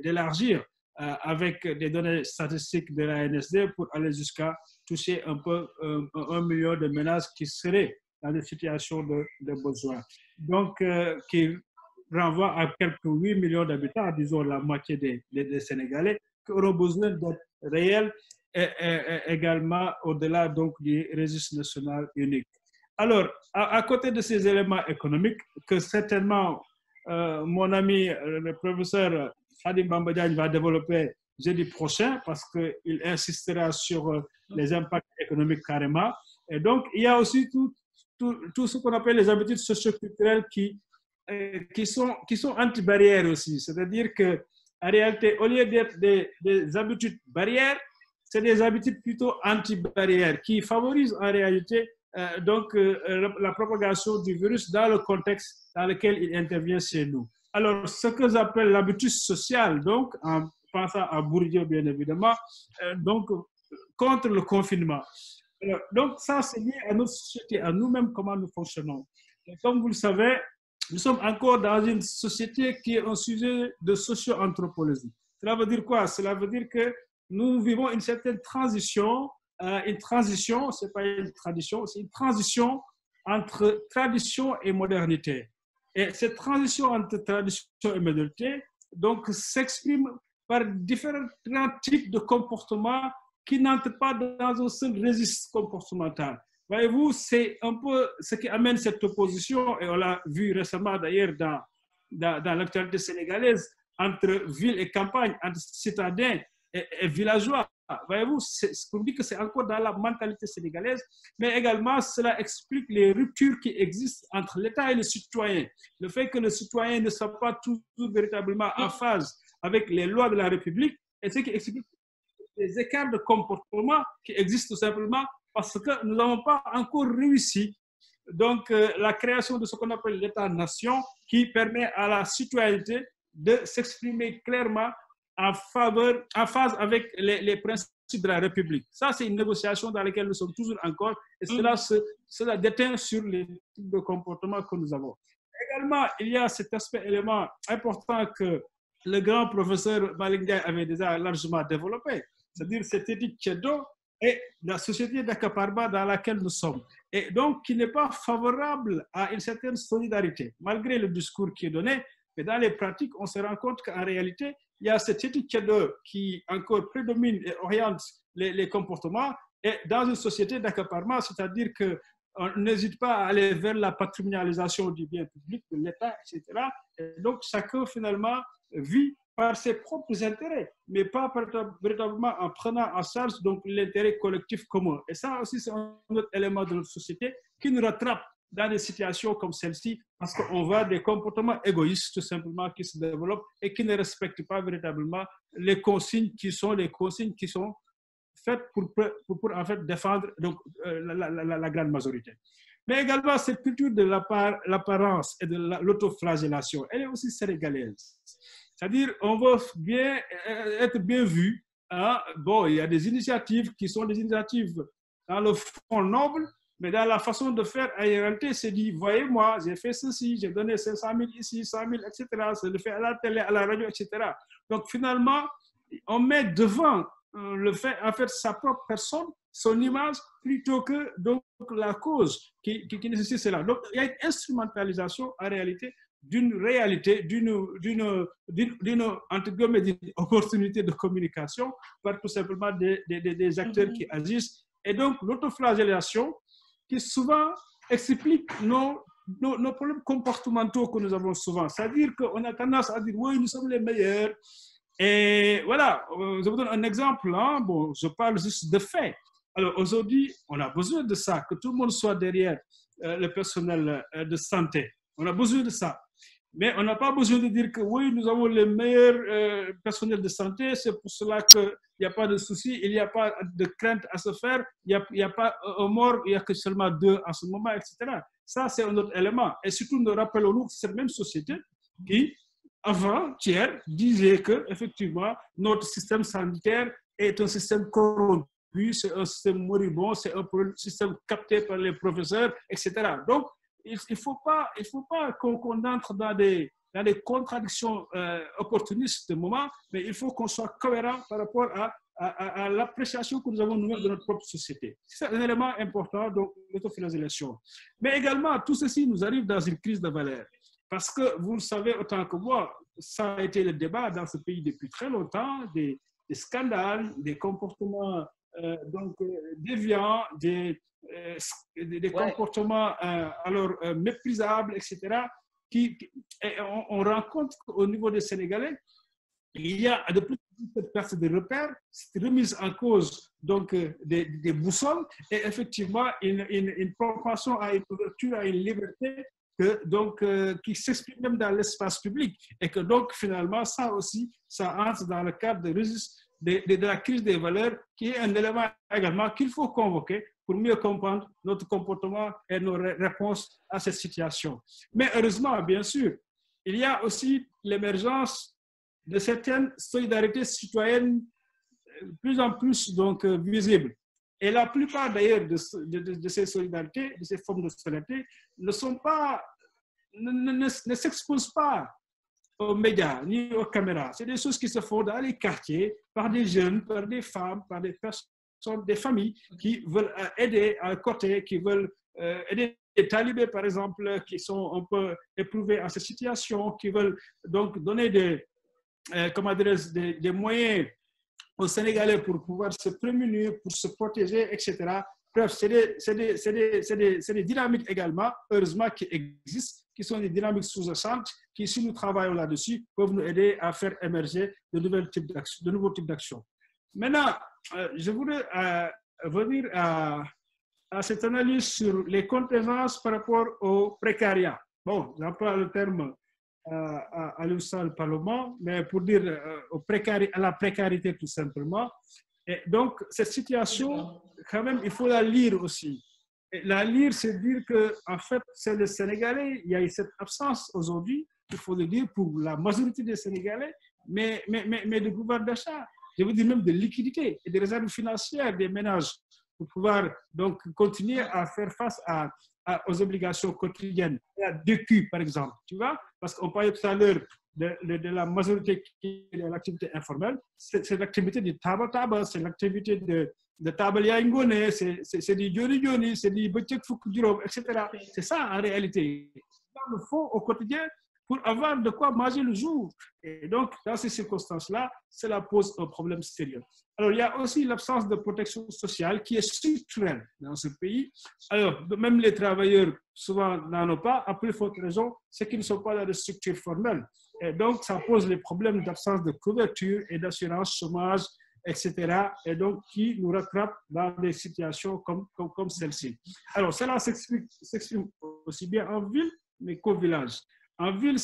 d'élargir avec des données statistiques de la NSD pour aller jusqu'à toucher un peu 1 million de ménages qui seraient dans des situations de besoin. Donc, qui renvoie à quelques 8 millions d'habitants, disons la moitié des Sénégalais, qui auront besoin d'aide réelle, et également au-delà donc du registre national unique. Alors, à côté de ces éléments économiques, que certainement mon ami le professeur Khadim Bamba Diagne va développer jeudi prochain, parce qu'il insistera sur les impacts économiques carrément. Et donc, il y a aussi tout ce qu'on appelle les habitudes socioculturelles qui sont anti-barrières aussi. C'est-à-dire qu'en réalité, au lieu d'être des habitudes barrières, c'est des habitudes plutôt anti-barrières qui favorisent en réalité la propagation du virus dans le contexte dans lequel il intervient chez nous. Alors, ce que j'appelle l'habitude sociale, donc, en pensant à Bourdieu, bien évidemment, contre le confinement. Alors, donc, ça, c'est lié à notre société, à nous-mêmes, comment nous fonctionnons. Et comme vous le savez, nous sommes encore dans une société qui est un sujet de socio-anthropologie. Cela veut dire quoi? Cela veut dire que nous vivons une certaine transition. Une transition, ce n'est pas une tradition, c'est une transition entre tradition et modernité. Et cette transition entre tradition et modernité donc, s'exprime par différents types de comportements qui n'entrent pas dans un seul registre comportemental. Voyez-vous, c'est un peu ce qui amène cette opposition, et on l'a vu récemment d'ailleurs dans l'actualité sénégalaise, entre ville et campagne, entre citadins et villageois. Voyez-vous, on dit que c'est encore dans la mentalité sénégalaise, mais également cela explique les ruptures qui existent entre l'État et le citoyen. Le fait que le citoyen ne soit pas toujours véritablement en phase avec les lois de la République, et ce qui explique les écarts de comportement qui existent tout simplement parce que nous n'avons pas encore réussi donc la création de ce qu'on appelle l'État-nation qui permet à la citoyenneté de s'exprimer clairement en phase avec les principes de la République. Ça, c'est une négociation dans laquelle nous sommes toujours encore et cela déteint sur les types de comportements que nous avons. Également, il y a cet élément important que le grand professeur Malick Ndiaye avait déjà largement développé, c'est-à-dire cette éthique Tchedo et la société d'accaparement dans laquelle nous sommes. Et donc, qui n'est pas favorable à une certaine solidarité, malgré le discours qui est donné, mais dans les pratiques, on se rend compte qu'en réalité, il y a cette éthique Tchedo qui encore prédomine et oriente les comportements, et dans une société d'accaparement, c'est-à-dire que on n'hésite pas à aller vers la patrimonialisation du bien public, de l'État, etc. Et donc, chacun, finalement, vit par ses propres intérêts, mais pas véritablement en prenant en charge l'intérêt collectif commun. Et ça aussi, c'est un autre élément de notre société qui nous rattrape dans des situations comme celle-ci, parce qu'on voit des comportements égoïstes, tout simplement, qui se développent et qui ne respectent pas véritablement les consignes qui sont faites pour en fait défendre la grande majorité. Mais également, cette culture de l'apparence et de l'autoflagellation, elle est aussi sénégalaise. C'est-à-dire, on veut être bien vu. Hein? Bon, il y a des initiatives qui sont des initiatives dans le fond noble, mais dans la façon de faire, en réalité, c'est dit, voyez-moi, j'ai fait ceci, j'ai donné 500 000 ici, 100 000, etc. C'est le fait à la télé, à la radio, etc. Donc, finalement, on met devant le fait, en fait, sa propre personne, son image, plutôt que donc, la cause qui nécessite cela. Donc, il y a une instrumentalisation, en réalité, d'une réalité, d'une opportunité de communication par tout simplement des acteurs qui agissent. Et donc, l'autoflagellation qui souvent explique nos problèmes comportementaux que nous avons souvent. C'est-à-dire qu'on a tendance à dire, oui, nous sommes les meilleurs. Et voilà, je vous donne un exemple. Hein. Bon, je parle juste de faits. Alors, aujourd'hui, on a besoin de ça, que tout le monde soit derrière le personnel de santé. On a besoin de ça. Mais on n'a pas besoin de dire que oui, nous avons les meilleurs personnels de santé, c'est pour cela qu'il n'y a pas de souci, il n'y a pas de crainte à se faire, il n'y a pas un mort, il n'y a que seulement 2 en ce moment, etc. Ça, c'est un autre élément. Et surtout, nous rappelons-nous que cette même société qui, avant-hier, disait qu'effectivement, notre système sanitaire est un système corrompu, c'est un système moribond, c'est un système capté par les professeurs, etc. Donc, il ne faut pas qu'on entre dans des contradictions opportunistes de moment, mais il faut qu'on soit cohérent par rapport à l'appréciation que nous avons nous-mêmes de notre propre société. C'est un élément important, donc l'autoflagellation. Mais également, tout ceci nous arrive dans une crise de valeurs. Parce que vous le savez autant que moi, ça a été le débat dans ce pays depuis très longtemps, des scandales, des comportements déviants, des comportements méprisables, etc. On rencontre qu'au niveau des Sénégalais, il y a de plus en plus de perte de repères, cette remise en cause donc, des boussoles et effectivement une propension à une ouverture, à une liberté qui s'exprime même dans l'espace public et que donc finalement ça aussi, ça entre dans le cadre de la crise des valeurs qui est un élément également qu'il faut convoquer pour mieux comprendre notre comportement et nos réponses à cette situation. Mais heureusement, bien sûr, il y a aussi l'émergence de certaines solidarités citoyennes de plus en plus donc, visibles. Et la plupart d'ailleurs de ces solidarités, de ces formes de solidarité, ne s'exposent pas aux médias ni aux caméras. C'est des choses qui se font dans les quartiers par des jeunes, par des femmes, par des personnes, des familles qui veulent aider à côté, qui veulent aider les talibés, par exemple, qui sont un peu éprouvés à cette situation, qui veulent donc donner des moyens aux Sénégalais pour pouvoir se prémunir, pour se protéger, etc. Bref, c'est des dynamiques également, heureusement, qui existent, qui sont des dynamiques sous-jacentes, qui, si nous travaillons là-dessus, peuvent nous aider à faire émerger de nouveaux types d'actions. Maintenant, je voudrais venir à cette analyse sur les contingences par rapport au précariat. Bon, j'emploie le terme à l'USAL Parlement, mais pour dire à la précarité tout simplement. Et donc, cette situation, quand même, il faut la lire aussi. Et la lire, c'est dire que, en fait, c'est le Sénégalais. Il y a cette absence aujourd'hui, il faut le dire, pour la majorité des Sénégalais, mais de pouvoir d'achat. Je veux dire même de liquidité et des réserves financières des ménages pour pouvoir donc continuer à faire face aux obligations quotidiennes. La DQ, par exemple, tu vois, parce qu'on parlait tout à l'heure de la majorité qui est l'activité informelle, c'est l'activité du taba-taba, c'est l'activité de table yaingone, c'est du joni-joni, c'est du bëccëg fukk juróom, etc. C'est ça en réalité. Dans le fond, au quotidien, pour avoir de quoi manger le jour. Et donc, dans ces circonstances-là, cela pose un problème sérieux. Alors, il y a aussi l'absence de protection sociale qui est structurelle dans ce pays. Alors, même les travailleurs, souvent, n'en ont pas, à plus forte raison, c'est qu'ils ne sont pas dans des structures formelles. Et donc, ça pose les problèmes d'absence de couverture et d'assurance chômage, etc. Et donc, qui nous rattrape dans des situations comme celle-ci. Alors, cela s'exprime aussi bien en ville, mais qu'au village. En ville,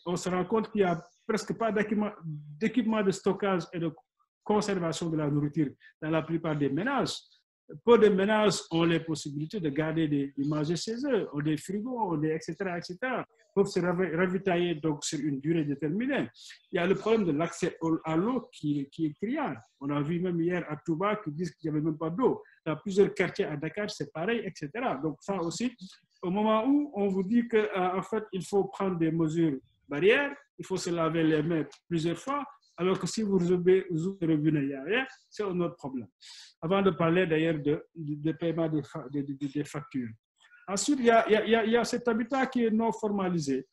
on se rend compte qu'il n'y a presque pas d'équipement de stockage et de conservation de la nourriture dans la plupart des ménages. Peu de ménages ont les possibilités de garder des manger chez eux, ont des frigos, etc., etc. Peuvent se ravitailler donc sur une durée déterminée. Il y a le problème de l'accès à l'eau qui est criant. On a vu même hier à Touba qui disent qu'il n'y avait même pas d'eau. Dans plusieurs quartiers à Dakar, c'est pareil, etc. Donc ça aussi, au moment où on vous dit qu'en fait, il faut prendre des mesures barrières, il faut se laver les mains plusieurs fois, alors que si vous ouvrez le robinet, il n'y a rien, c'est un autre problème. Avant de parler d'ailleurs de paiement des factures. Ensuite, il y a cet habitat qui est non formalisé.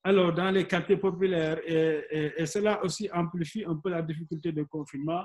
Alors, dans les quartiers populaires, et cela aussi amplifie un peu la difficulté de confinement,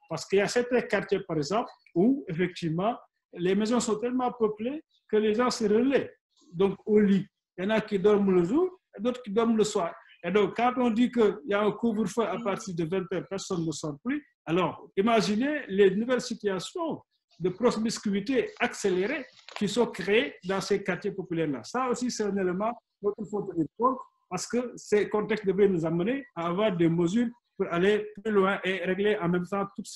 parce qu'il y a certains quartiers, par exemple, où, effectivement, les maisons sont tellement peuplées que les gens se relaient. Donc, au lit, il y en a qui dorment le jour et d'autres qui dorment le soir. Et donc, quand on dit qu'il y a un couvre-feu à partir de 20h, personne ne sort plus. Alors, imaginez les nouvelles situations de promiscuité accélérée qui sont créées dans ces quartiers populaires-là. Ça aussi, c'est un élément dont il faut tenir compte parce que ces contextes devraient nous amener à avoir des mesures pour aller plus loin et régler en même temps toutes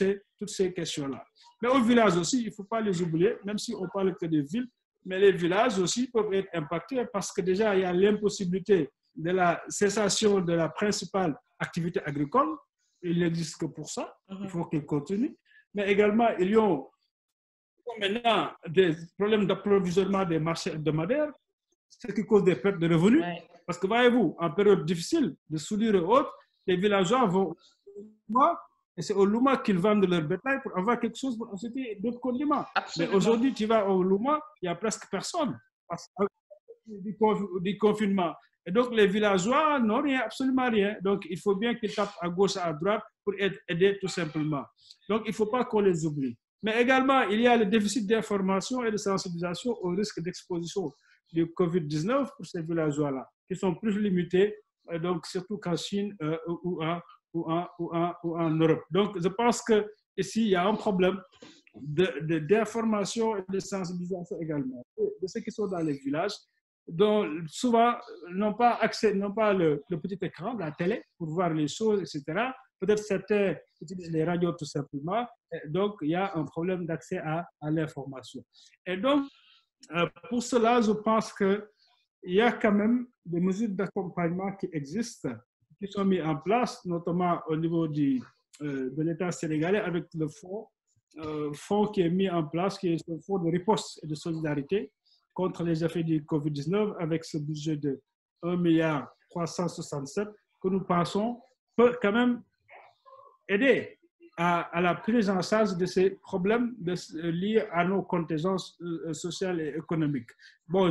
ces questions-là. Mais au village aussi, il ne faut pas les oublier, même si on parle que des villes, mais les villages aussi peuvent être impactés parce que déjà, il y a l'impossibilité de la cessation de la principale activité agricole. Il n'existe que pour ça. Il faut qu'il continue. Mais également, il y a maintenant des problèmes d'approvisionnement des marchés hebdomadaires, ce qui cause des pertes de revenus. Ouais. Parce que voyez-vous, en période difficile de soudure et autres, les villageois vont au Louma, et c'est au Louma qu'ils vendent leur bétail pour avoir quelque chose pour acheter d'autres condiments. Absolument. Mais aujourd'hui, tu vas au Louma, il n'y a presque personne parce du confinement. Et donc, les villageois n'ont rien, absolument rien. Donc, il faut bien qu'ils tapent à gauche et à droite pour être aidés tout simplement. Donc, il ne faut pas qu'on les oublie. Mais également, il y a le déficit d'information et de sensibilisation au risque d'exposition du COVID-19 pour ces villageois-là, qui sont plus limités, donc surtout qu'en Chine ou en Europe. Donc, je pense qu'ici, il y a un problème d'information et de sensibilisation également. De ceux qui sont dans les villages, dont souvent n'ont pas accès, n'ont pas le petit écran, la télé, pour voir les choses, etc. Peut-être certains utilisent les radios tout simplement. Donc, il y a un problème d'accès à l'information. Et donc, pour cela, je pense qu'il y a quand même des mesures d'accompagnement qui existent, qui sont mises en place, notamment au niveau de l'État sénégalais, avec le fonds qui est mis en place, qui est le fonds de riposte et de solidarité contre les effets du COVID-19, avec ce budget de 1,367 milliard que nous pensons peut quand même aider à la prise en charge de ces problèmes liés à nos contingences sociales et économiques. Bon,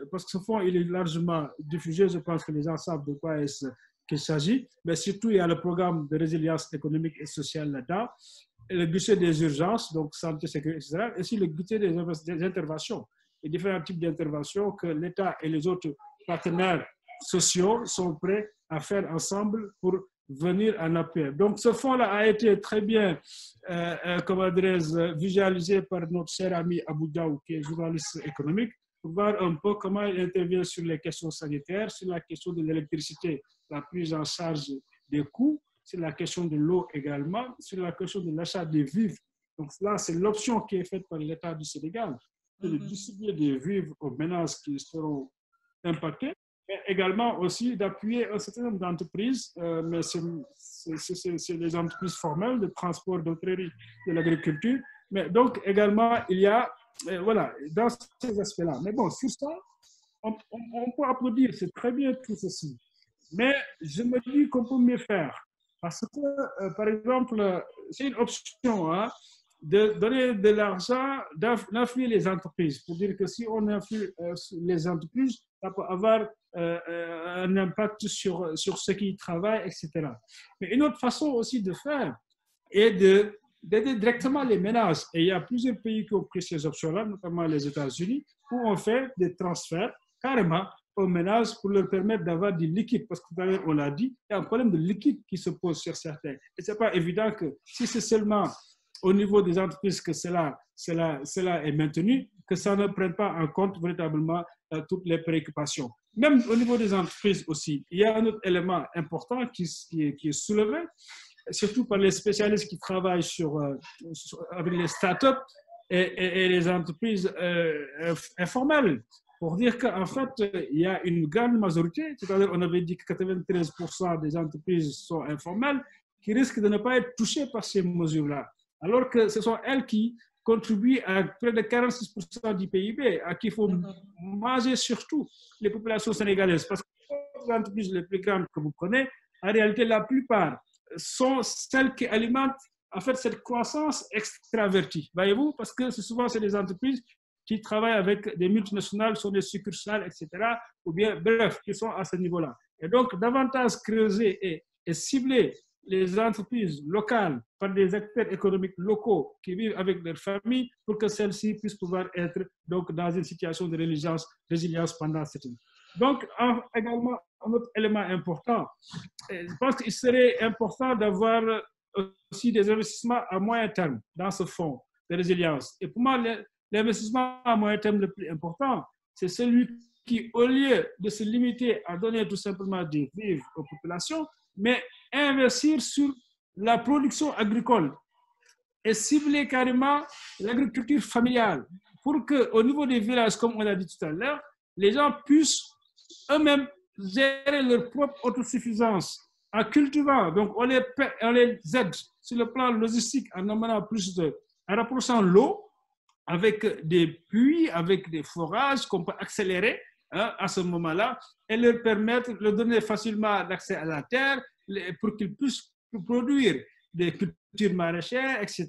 parce que ce fonds, il est largement diffusé, je pense que les gens savent de quoi il s'agit, mais surtout, il y a le programme de résilience économique et sociale là-dedans, le budget des urgences, donc santé, sécurité, etc., et aussi le budget des interventions, les différents types d'interventions que l'État et les autres partenaires sociaux sont prêts à faire ensemble pour venir en appui. Donc, ce fonds-là a été très bien, visualisé par notre cher ami Abou Daou, qui est journaliste économique, pour voir un peu comment il intervient sur les questions sanitaires, sur la question de l'électricité, la prise en charge des coûts, sur la question de l'eau également, sur la question de l'achat des vivres. Donc, là, c'est l'option qui est faite par l'État du Sénégal. de distribuer des vivres aux ménages qui seront impactés, mais également aussi d'appuyer un certain nombre d'entreprises, mais c'est les entreprises formelles de transport, d'hôtellerie, de l'agriculture. Mais donc également, il y a, voilà, dans ces aspects-là. Mais bon, sur ça, on peut applaudir, c'est très bien tout ceci. Mais je me dis qu'on peut mieux faire. Parce que, par exemple, c'est une option, hein, de donner de l'argent, d'influer les entreprises. Pour dire que si on influe les entreprises, ça peut avoir un impact sur ceux qui y travaillent, etc. Mais une autre façon aussi de faire est d'aider directement les ménages. Et il y a plusieurs pays qui ont pris ces options-là, notamment les États-Unis, où on fait des transferts carrément aux ménages pour leur permettre d'avoir du liquide. Parce que tout à l'heure, on l'a dit, il y a un problème de liquide qui se pose sur certains. Et ce n'est pas évident que si c'est seulement au niveau des entreprises que cela est maintenu, que ça ne prenne pas en compte véritablement toutes les préoccupations. Même au niveau des entreprises aussi, il y a un autre élément important qui est soulevé, surtout par les spécialistes qui travaillent avec les startups et les entreprises informelles, pour dire qu'en fait, il y a une grande majorité, tout à l'heure on avait dit que 93% des entreprises sont informelles, qui risquent de ne pas être touchées par ces mesures-là, alors que ce sont elles qui contribuent à près de 46% du PIB, à qui il faut manger surtout les populations sénégalaises, parce que les entreprises les plus grandes que vous connaissez, en réalité, la plupart sont celles qui alimentent en fait cette croissance extravertie. Voyez-vous, parce que souvent, c'est des entreprises qui travaillent avec des multinationales, sont des succursales, etc., ou bien, bref, qui sont à ce niveau-là. Et donc, davantage creuser et cibler les entreprises locales par des acteurs économiques locaux qui vivent avec leurs familles pour que celles-ci puissent pouvoir être donc, dans une situation de résilience pendant cette année. Donc, également, un autre élément important, je pense qu'il serait important d'avoir aussi des investissements à moyen terme dans ce fonds de résilience. Et pour moi, l'investissement à moyen terme le plus important, c'est celui qui, au lieu de se limiter à donner tout simplement des vivres aux populations, mais investir sur la production agricole et cibler carrément l'agriculture familiale pour qu'au niveau des villages, comme on l'a dit tout à l'heure, les gens puissent eux-mêmes gérer leur propre autosuffisance en cultivant. Donc, on les aide sur le plan logistique en amenant en rapprochant l'eau avec des puits, avec des forages qu'on peut accélérer à ce moment-là et leur permettre de leur donner facilement l'accès à la terre pour qu'ils puissent produire des cultures maraîchères, etc.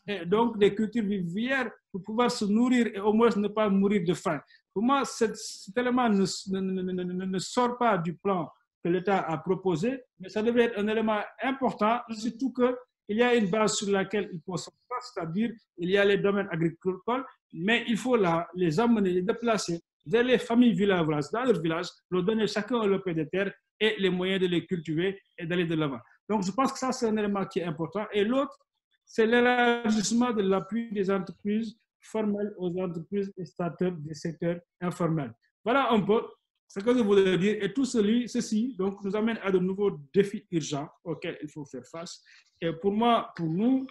Et donc, des cultures vivrières pour pouvoir se nourrir et au moins ne pas mourir de faim. Pour moi, cet élément ne sort pas du plan que l'État a proposé, mais ça devrait être un élément important, surtout qu'il y a une base sur laquelle il faut sortir, c'est-à-dire il y a les domaines agricoles, mais il faut les amener, les déplacer vers les familles villageoises, dans leur village, leur donner chacun leur peu de terre et les moyens de les cultiver et d'aller de l'avant. Donc, je pense que ça, c'est un élément qui est important. Et l'autre, c'est l'élargissement de l'appui des entreprises formelles aux entreprises et start-up des secteurs informels. Voilà un peu ce que je voulais dire. Et tout ceci donc, nous amène à de nouveaux défis urgents auxquels il faut faire face. Et pour nous,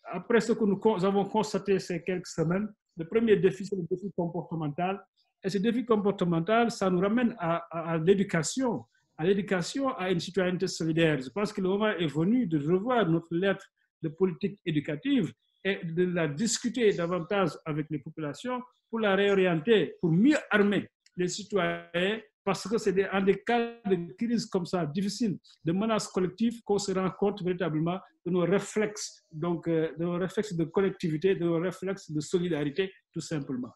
après ce que nous avons constaté ces quelques semaines, le premier défi, c'est le défi comportemental. Et ce défi comportemental, ça nous ramène à l'éducation, à une citoyenneté solidaire. Je pense que le moment est venu de revoir notre lettre de politique éducative et de la discuter davantage avec les populations pour la réorienter, pour mieux armer les citoyens, parce que c'est dans des cas de crise comme ça, difficiles, de menaces collectives, qu'on se rend compte véritablement de nos réflexes, donc de nos réflexes de collectivité, de nos réflexes de solidarité, tout simplement.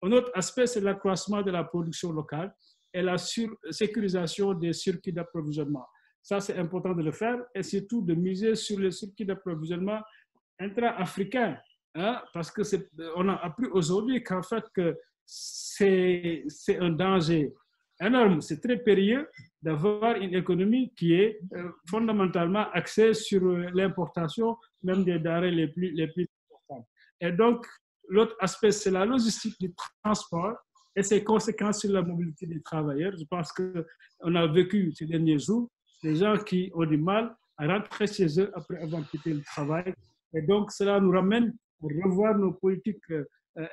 Un autre aspect, c'est l'accroissement de la production locale et la sécurisation des circuits d'approvisionnement. Ça, c'est important de le faire et surtout de miser sur les circuits d'approvisionnement intra-africains, hein, parce qu'on a appris aujourd'hui qu'en fait, que c'est un danger énorme, c'est très périlleux d'avoir une économie qui est fondamentalement axée sur l'importation même des denrées les plus importantes. Et donc, l'autre aspect, c'est la logistique du transport et ses conséquences sur la mobilité des travailleurs. Je pense qu'on a vécu ces derniers jours des gens qui ont du mal à rentrer chez eux après avoir quitté le travail. Et donc, cela nous ramène à revoir nos politiques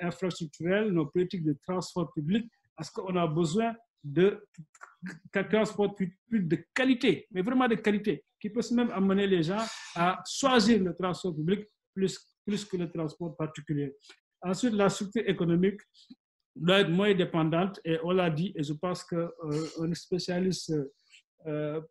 infrastructurelles, nos politiques de transport public, parce qu'on a besoin de transport public de qualité, mais vraiment de qualité, qui peut même amener les gens à choisir le transport public plus que le transport particulier. Ensuite, la structure économique doit être moins dépendante, et on l'a dit, et je pense qu'un spécialiste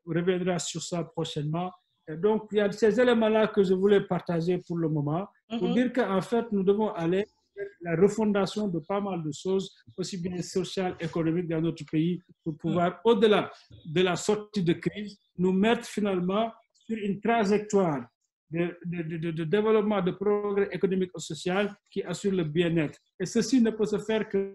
reviendra sur ça prochainement. Et donc, il y a ces éléments-là que je voulais partager pour le moment, pour dire qu'en fait, nous devons aller vers la refondation de pas mal de choses, aussi bien sociales, économiques dans notre pays, pour pouvoir, au-delà de la sortie de crise, nous mettre finalement sur une trajectoire de développement, de progrès économique et social qui assure le bien-être. Et ceci ne peut se faire que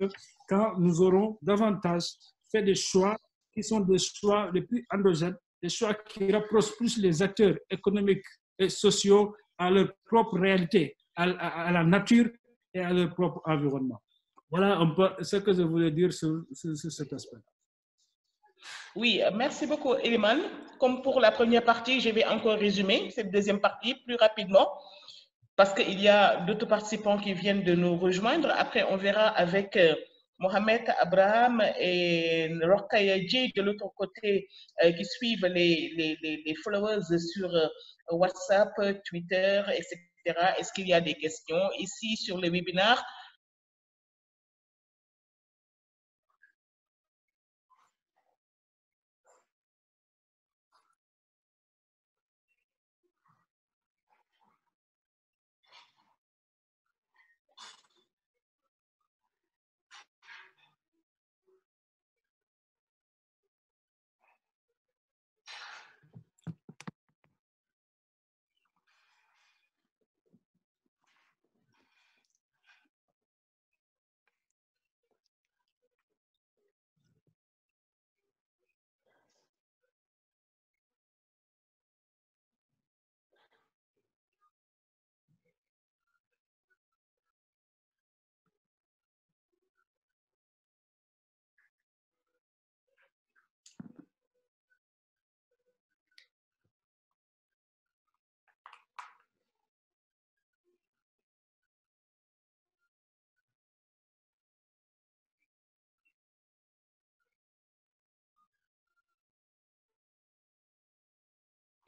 quand nous aurons davantage fait des choix qui sont des choix les plus endogènes, des choix qui rapprochent plus les acteurs économiques et sociaux à leur propre réalité, à la nature et à leur propre environnement. Voilà un peu ce que je voulais dire sur cet aspect. Oui, merci beaucoup, Eliman. Comme pour la première partie, je vais encore résumer cette deuxième partie plus rapidement parce qu'il y a d'autres participants qui viennent de nous rejoindre. Après, on verra avec Mohamed Abraham et Rokhaya Dji de l'autre côté qui suivent les followers sur WhatsApp, Twitter, etc. Est-ce qu'il y a des questions ici sur le webinaire?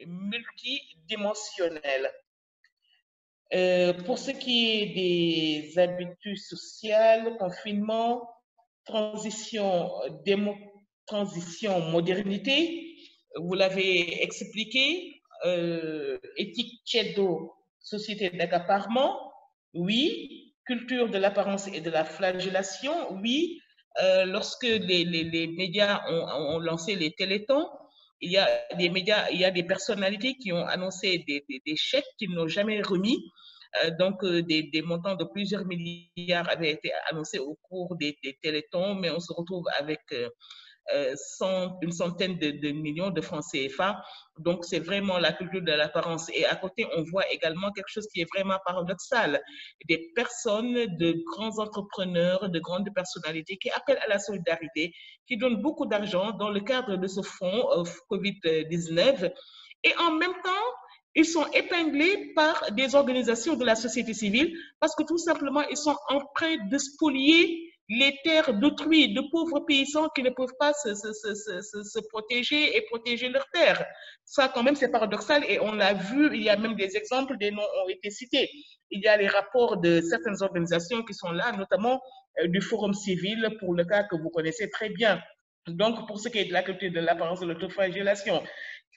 Multidimensionnel. Pour ce qui est des habitudes sociales, confinement, transition, modernité, vous l'avez expliqué, éthique Tchedo, société d'accaparement, oui, culture de l'apparence et de la flagellation, oui, lorsque les médias ont lancé les télétons, il y a des médias, il y a des personnalités qui ont annoncé des chèques qu'ils n'ont jamais remis. Donc, des montants de plusieurs milliards avaient été annoncés au cours des télétons, mais on se retrouve avec une centaine de millions de francs CFA. Donc, c'est vraiment la culture de l'apparence. Et à côté, on voit également quelque chose qui est vraiment paradoxal. Des personnes, de grands entrepreneurs, de grandes personnalités qui appellent à la solidarité, qui donnent beaucoup d'argent dans le cadre de ce fonds COVID-19. Et en même temps, ils sont épinglés par des organisations de la société civile parce que tout simplement, ils sont en train de spolier les terres d'autrui, de pauvres paysans qui ne peuvent pas se protéger et protéger leurs terres. Ça, quand même, c'est paradoxal et on l'a vu, il y a même des exemples, des noms ont été cités. Il y a les rapports de certaines organisations qui sont là, notamment du Forum civil, pour le cas que vous connaissez très bien. Donc, pour ce qui est de la culture de l'apparence de l'autoflagellation,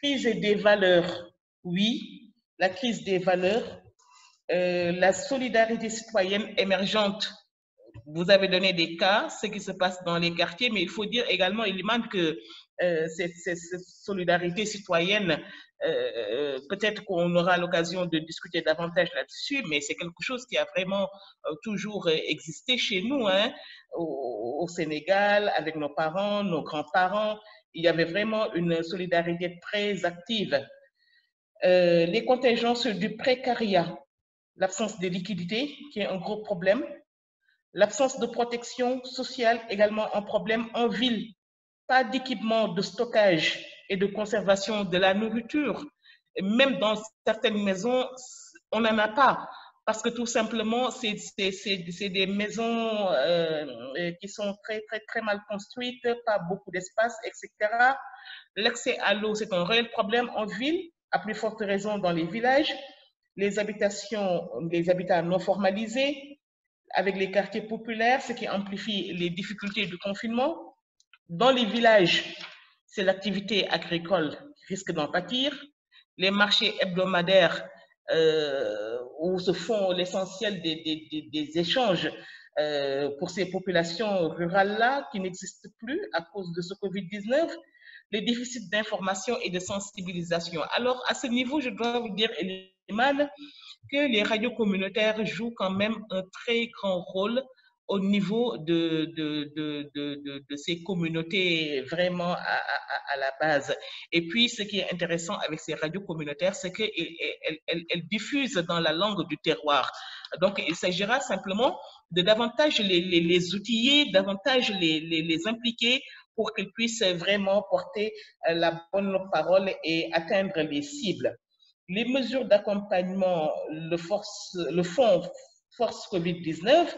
crise des valeurs, oui, la crise des valeurs, la solidarité citoyenne émergente. Vous avez donné des cas, ce qui se passe dans les quartiers, mais il faut dire également, Eliman, que cette solidarité citoyenne, peut-être qu'on aura l'occasion de discuter davantage là-dessus, mais c'est quelque chose qui a vraiment toujours existé chez nous, hein, au Sénégal, avec nos parents, nos grands-parents. Il y avait vraiment une solidarité très active. Les contingences du précariat, l'absence de liquidité, qui est un gros problème. L'absence de protection sociale, également un problème en ville. Pas d'équipement de stockage et de conservation de la nourriture. Même dans certaines maisons, on n'en a pas. parce que tout simplement, c'est des maisons qui sont très mal construites, pas beaucoup d'espace, etc. L'accès à l'eau, c'est un réel problème en ville, à plus forte raison dans les villages. Les habitats non formalisés, avec les quartiers populaires, ce qui amplifie les difficultés du confinement. Dans les villages, c'est l'activité agricole qui risque d'en pâtir. Les marchés hebdomadaires où se font l'essentiel des échanges pour ces populations rurales-là qui n'existent plus à cause de ce Covid-19, les déficits d'information et de sensibilisation. Alors, à ce niveau, je dois vous dire, Eliman, que les radios communautaires jouent quand même un très grand rôle au niveau de ces communautés vraiment à la base. Et puis, ce qui est intéressant avec ces radios communautaires, c'est qu'elles diffusent dans la langue du terroir. Donc, il s'agira simplement de davantage les outiller, davantage les impliquer pour qu'ils puissent vraiment porter la bonne parole et atteindre les cibles. Les mesures d'accompagnement, le fonds Force Covid-19,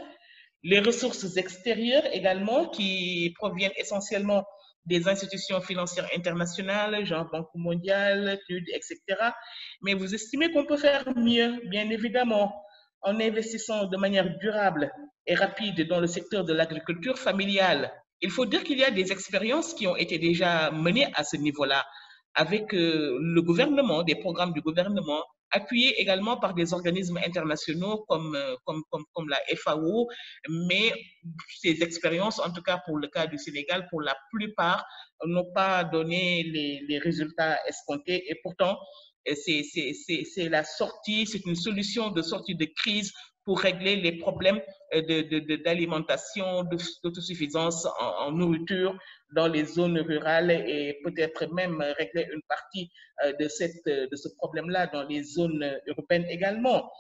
les ressources extérieures également qui proviennent essentiellement des institutions financières internationales, genre Banque mondiale, PNUD, etc. Mais vous estimez qu'on peut faire mieux, bien évidemment, en investissant de manière durable et rapide dans le secteur de l'agriculture familiale. Il faut dire qu'il y a des expériences qui ont été déjà menées à ce niveau-là, avec le gouvernement, des programmes du gouvernement, appuyés également par des organismes internationaux comme la FAO, mais ces expériences, en tout cas pour le cas du Sénégal, pour la plupart, n'ont pas donné les résultats escomptés. Et pourtant, c'est la sortie, c'est une solution de sortie de crise pour régler les problèmes d'alimentation, d'autosuffisance en nourriture dans les zones rurales et peut-être même régler une partie de ce problème-là dans les zones urbaines également.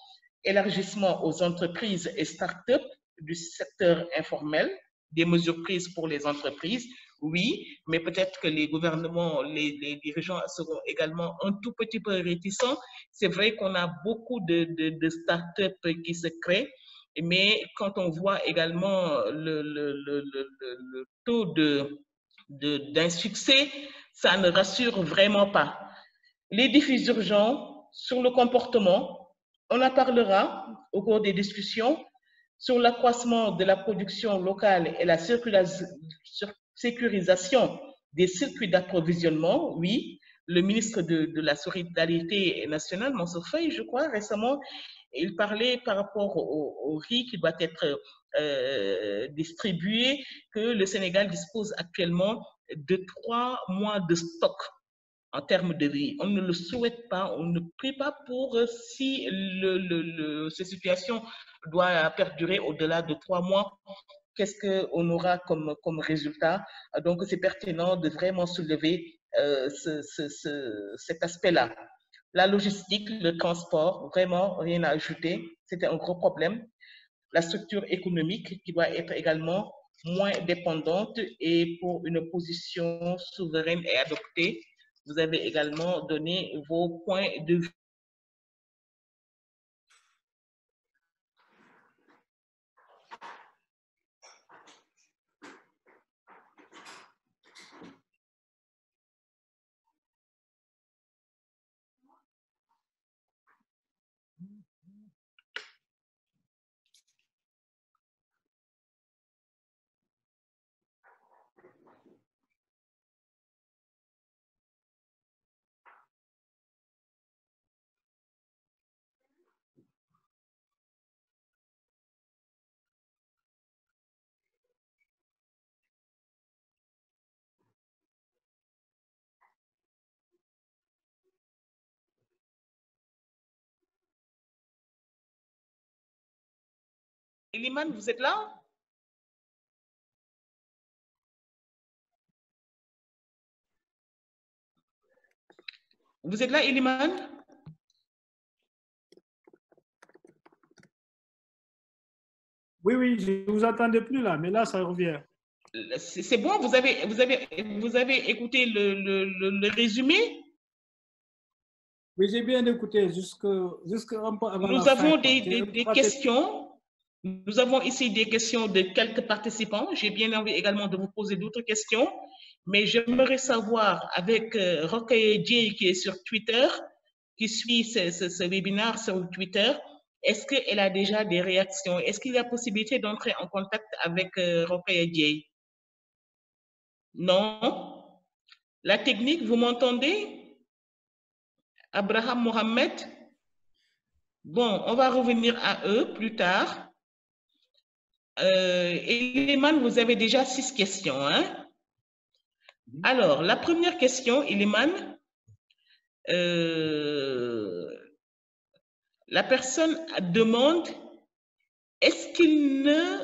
Élargissement aux entreprises et start-up du secteur informel, des mesures prises pour les entreprises, oui, mais peut-être que les gouvernements, les dirigeants seront également un tout petit peu réticents. C'est vrai qu'on a beaucoup de start-up qui se créent, mais quand on voit également le taux d'insuccès, ça ne rassure vraiment pas. Les défis urgents sur le comportement, on en parlera au cours des discussions sur l'accroissement de la production locale et la sécurisation des circuits d'approvisionnement. Oui, le ministre de la Solidarité nationale, Mansour Faye, je crois, récemment, il parlait par rapport au riz qui doit être distribué, que le Sénégal dispose actuellement de 3 mois de stock en termes de riz. On ne le souhaite pas, on ne prie pas pour si cette situation doit perdurer au-delà de 3 mois, qu'est-ce qu'on aura comme résultat. Donc, c'est pertinent de vraiment soulever cet aspect-là. La logistique, le transport, vraiment rien à ajouter. C'était un gros problème. La structure économique qui doit être également moins dépendante et pour une position souveraine et adoptée. Vous avez également donné vos points de vue. Eliman, vous êtes là? Vous êtes là, Eliman? Oui, oui, je ne vous entendais plus là, mais là, ça revient. C'est bon, vous avez écouté le résumé? Oui, j'ai bien écouté jusqu'à un peu avant Nous la fin. avons des questions. Nous avons ici des questions de quelques participants. J'ai bien envie également de vous poser d'autres questions, mais j'aimerais savoir avec Rokhaya Dieye qui est sur Twitter, qui suit ce webinaire sur Twitter, est-ce qu'elle a déjà des réactions? Est-ce qu'il y a possibilité d'entrer en contact avec Rokhaya Dieye? Non? La technique, vous m'entendez? Abraham Mohamed? Bon, on va revenir à eux plus tard. Iliman, vous avez déjà 6 questions. Hein? Alors, la première question, Iliman, la personne demande, est-ce qu'il ne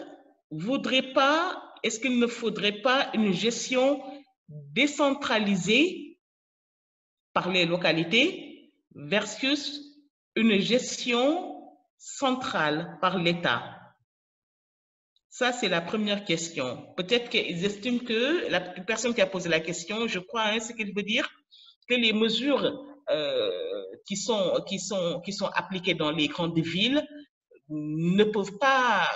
faudrait pas une gestion décentralisée par les localités versus une gestion centrale par l'État? Ça, c'est la première question. Peut-être qu'ils estiment que la personne qui a posé la question, je crois, hein, ce qu'il veut dire, que les mesures qui sont appliquées dans les grandes villes ne doivent pas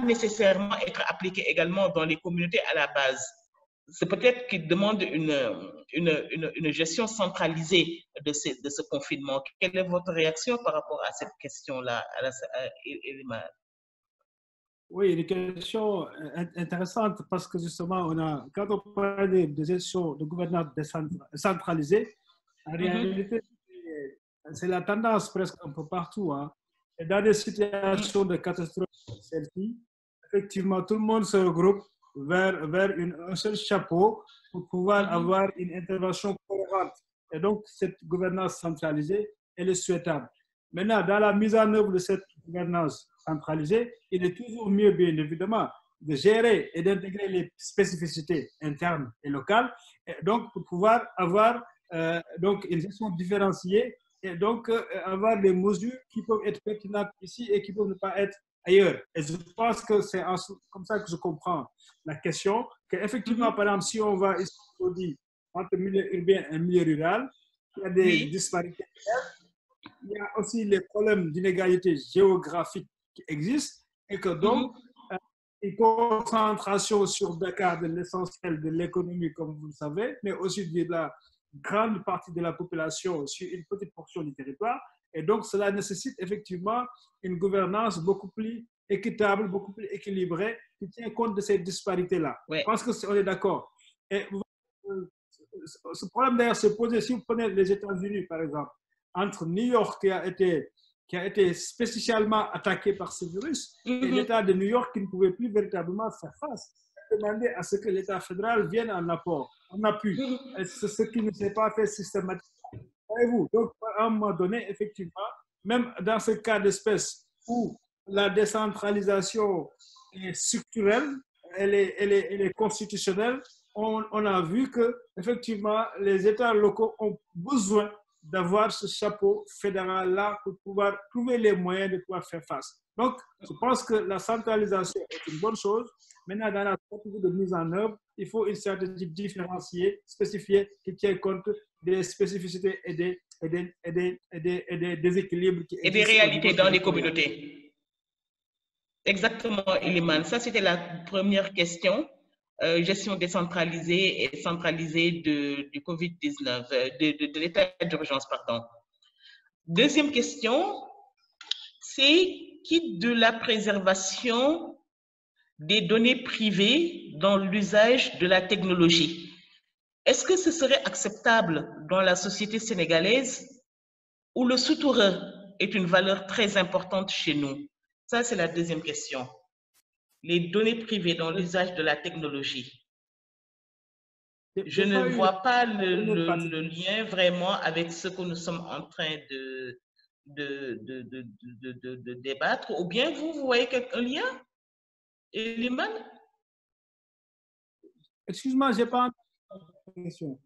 nécessairement être appliquées également dans les communautés à la base. C'est peut-être qu'ils demandent une gestion centralisée de ce confinement. Quelle est votre réaction par rapport à cette question-là, Elima? Oui, une question intéressante parce que justement, quand on parle de gestion de gouvernance centralisée, en réalité, c'est la tendance presque un peu partout. Hein. Et dans des situations de catastrophe comme celle-ci, effectivement, tout le monde se regroupe vers un seul chapeau pour pouvoir avoir une intervention cohérente. Et donc, cette gouvernance centralisée, elle est souhaitable. Maintenant, dans la mise en œuvre de cette gouvernance centralisée, il est toujours mieux, bien évidemment, de gérer et d'intégrer les spécificités internes et locales, et donc pour pouvoir avoir donc une gestion différenciée et donc avoir des mesures qui peuvent être pertinentes ici et qui peuvent ne pas être ailleurs. Et je pense que c'est comme ça que je comprends la question, qu'effectivement, par exemple, si on va ici entre milieu urbain et milieu rural, il y a des disparités. Il y a aussi les problèmes d'inégalité géographique qui existent et que donc une concentration sur Dakar de l'essentiel de l'économie, comme vous le savez, mais aussi de la grande partie de la population sur une petite portion du territoire. Et donc, cela nécessite effectivement une gouvernance beaucoup plus équitable, beaucoup plus équilibrée, qui tient compte de ces disparités-là. Ouais. Parce qu'on est d'accord. Et ce problème d'ailleurs se pose si vous prenez les États-Unis, par exemple, entre New York qui a été spécialement attaqué par ce virus et l'État de New York qui ne pouvait plus véritablement faire face, demander à ce que l'État fédéral vienne en apport, en appui. C'est ce qui ne s'est pas fait systématiquement. Voyez-vous, donc à un moment donné, effectivement, même dans ce cas d'espèce où la décentralisation est structurelle, elle est constitutionnelle, on a vu que effectivement les États locaux ont besoin d'avoir ce chapeau fédéral-là pour pouvoir trouver les moyens de pouvoir faire face. Donc, je pense que la centralisation est une bonne chose. Maintenant, dans la stratégie de mise en œuvre, il faut une stratégie différenciée, spécifiée, qui tient compte des spécificités et des déséquilibres qui existent. Et des réalités dans les communautés. Exactement, Iliman. Ça, c'était la première question. Gestion décentralisée et centralisée du Covid-19, de l'état d'urgence, pardon. Deuxième question, c'est qui de la préservation des données privées dans l'usage de la technologie. Est-ce que ce serait acceptable dans la société sénégalaise où le souterrain est une valeur très importante chez nous? Ça, c'est la deuxième question. Les données privées dans l'usage de la technologie. Je ne vois pas le lien vraiment avec ce que nous sommes en train de débattre. Ou bien vous voyez un lien, Eliman? Excuse-moi, je n'ai pas entendu la question.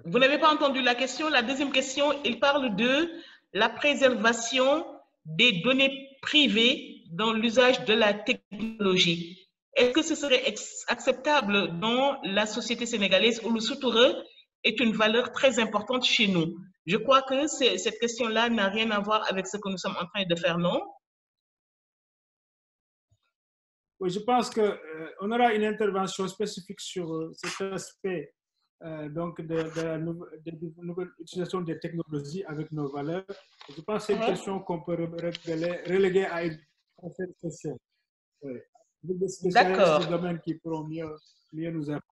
Vous n'avez pas entendu la question? La deuxième question, il parle de la préservation des données privées dans l'usage de la technologie. Est-ce que ce serait acceptable dans la société sénégalaise où le souterrain est une valeur très importante chez nous? Je crois que cette question-là n'a rien à voir avec ce que nous sommes en train de faire, non? Oui, je pense qu'on aura une intervention spécifique sur cet aspect donc de la nouvelle utilisation des technologies avec nos valeurs. Je pense que c'est une question qu'on peut reléguer à une conférence sociale. Oui. Avec des spécialistes du D'accord. domaine qui pourront mieux nous apporter.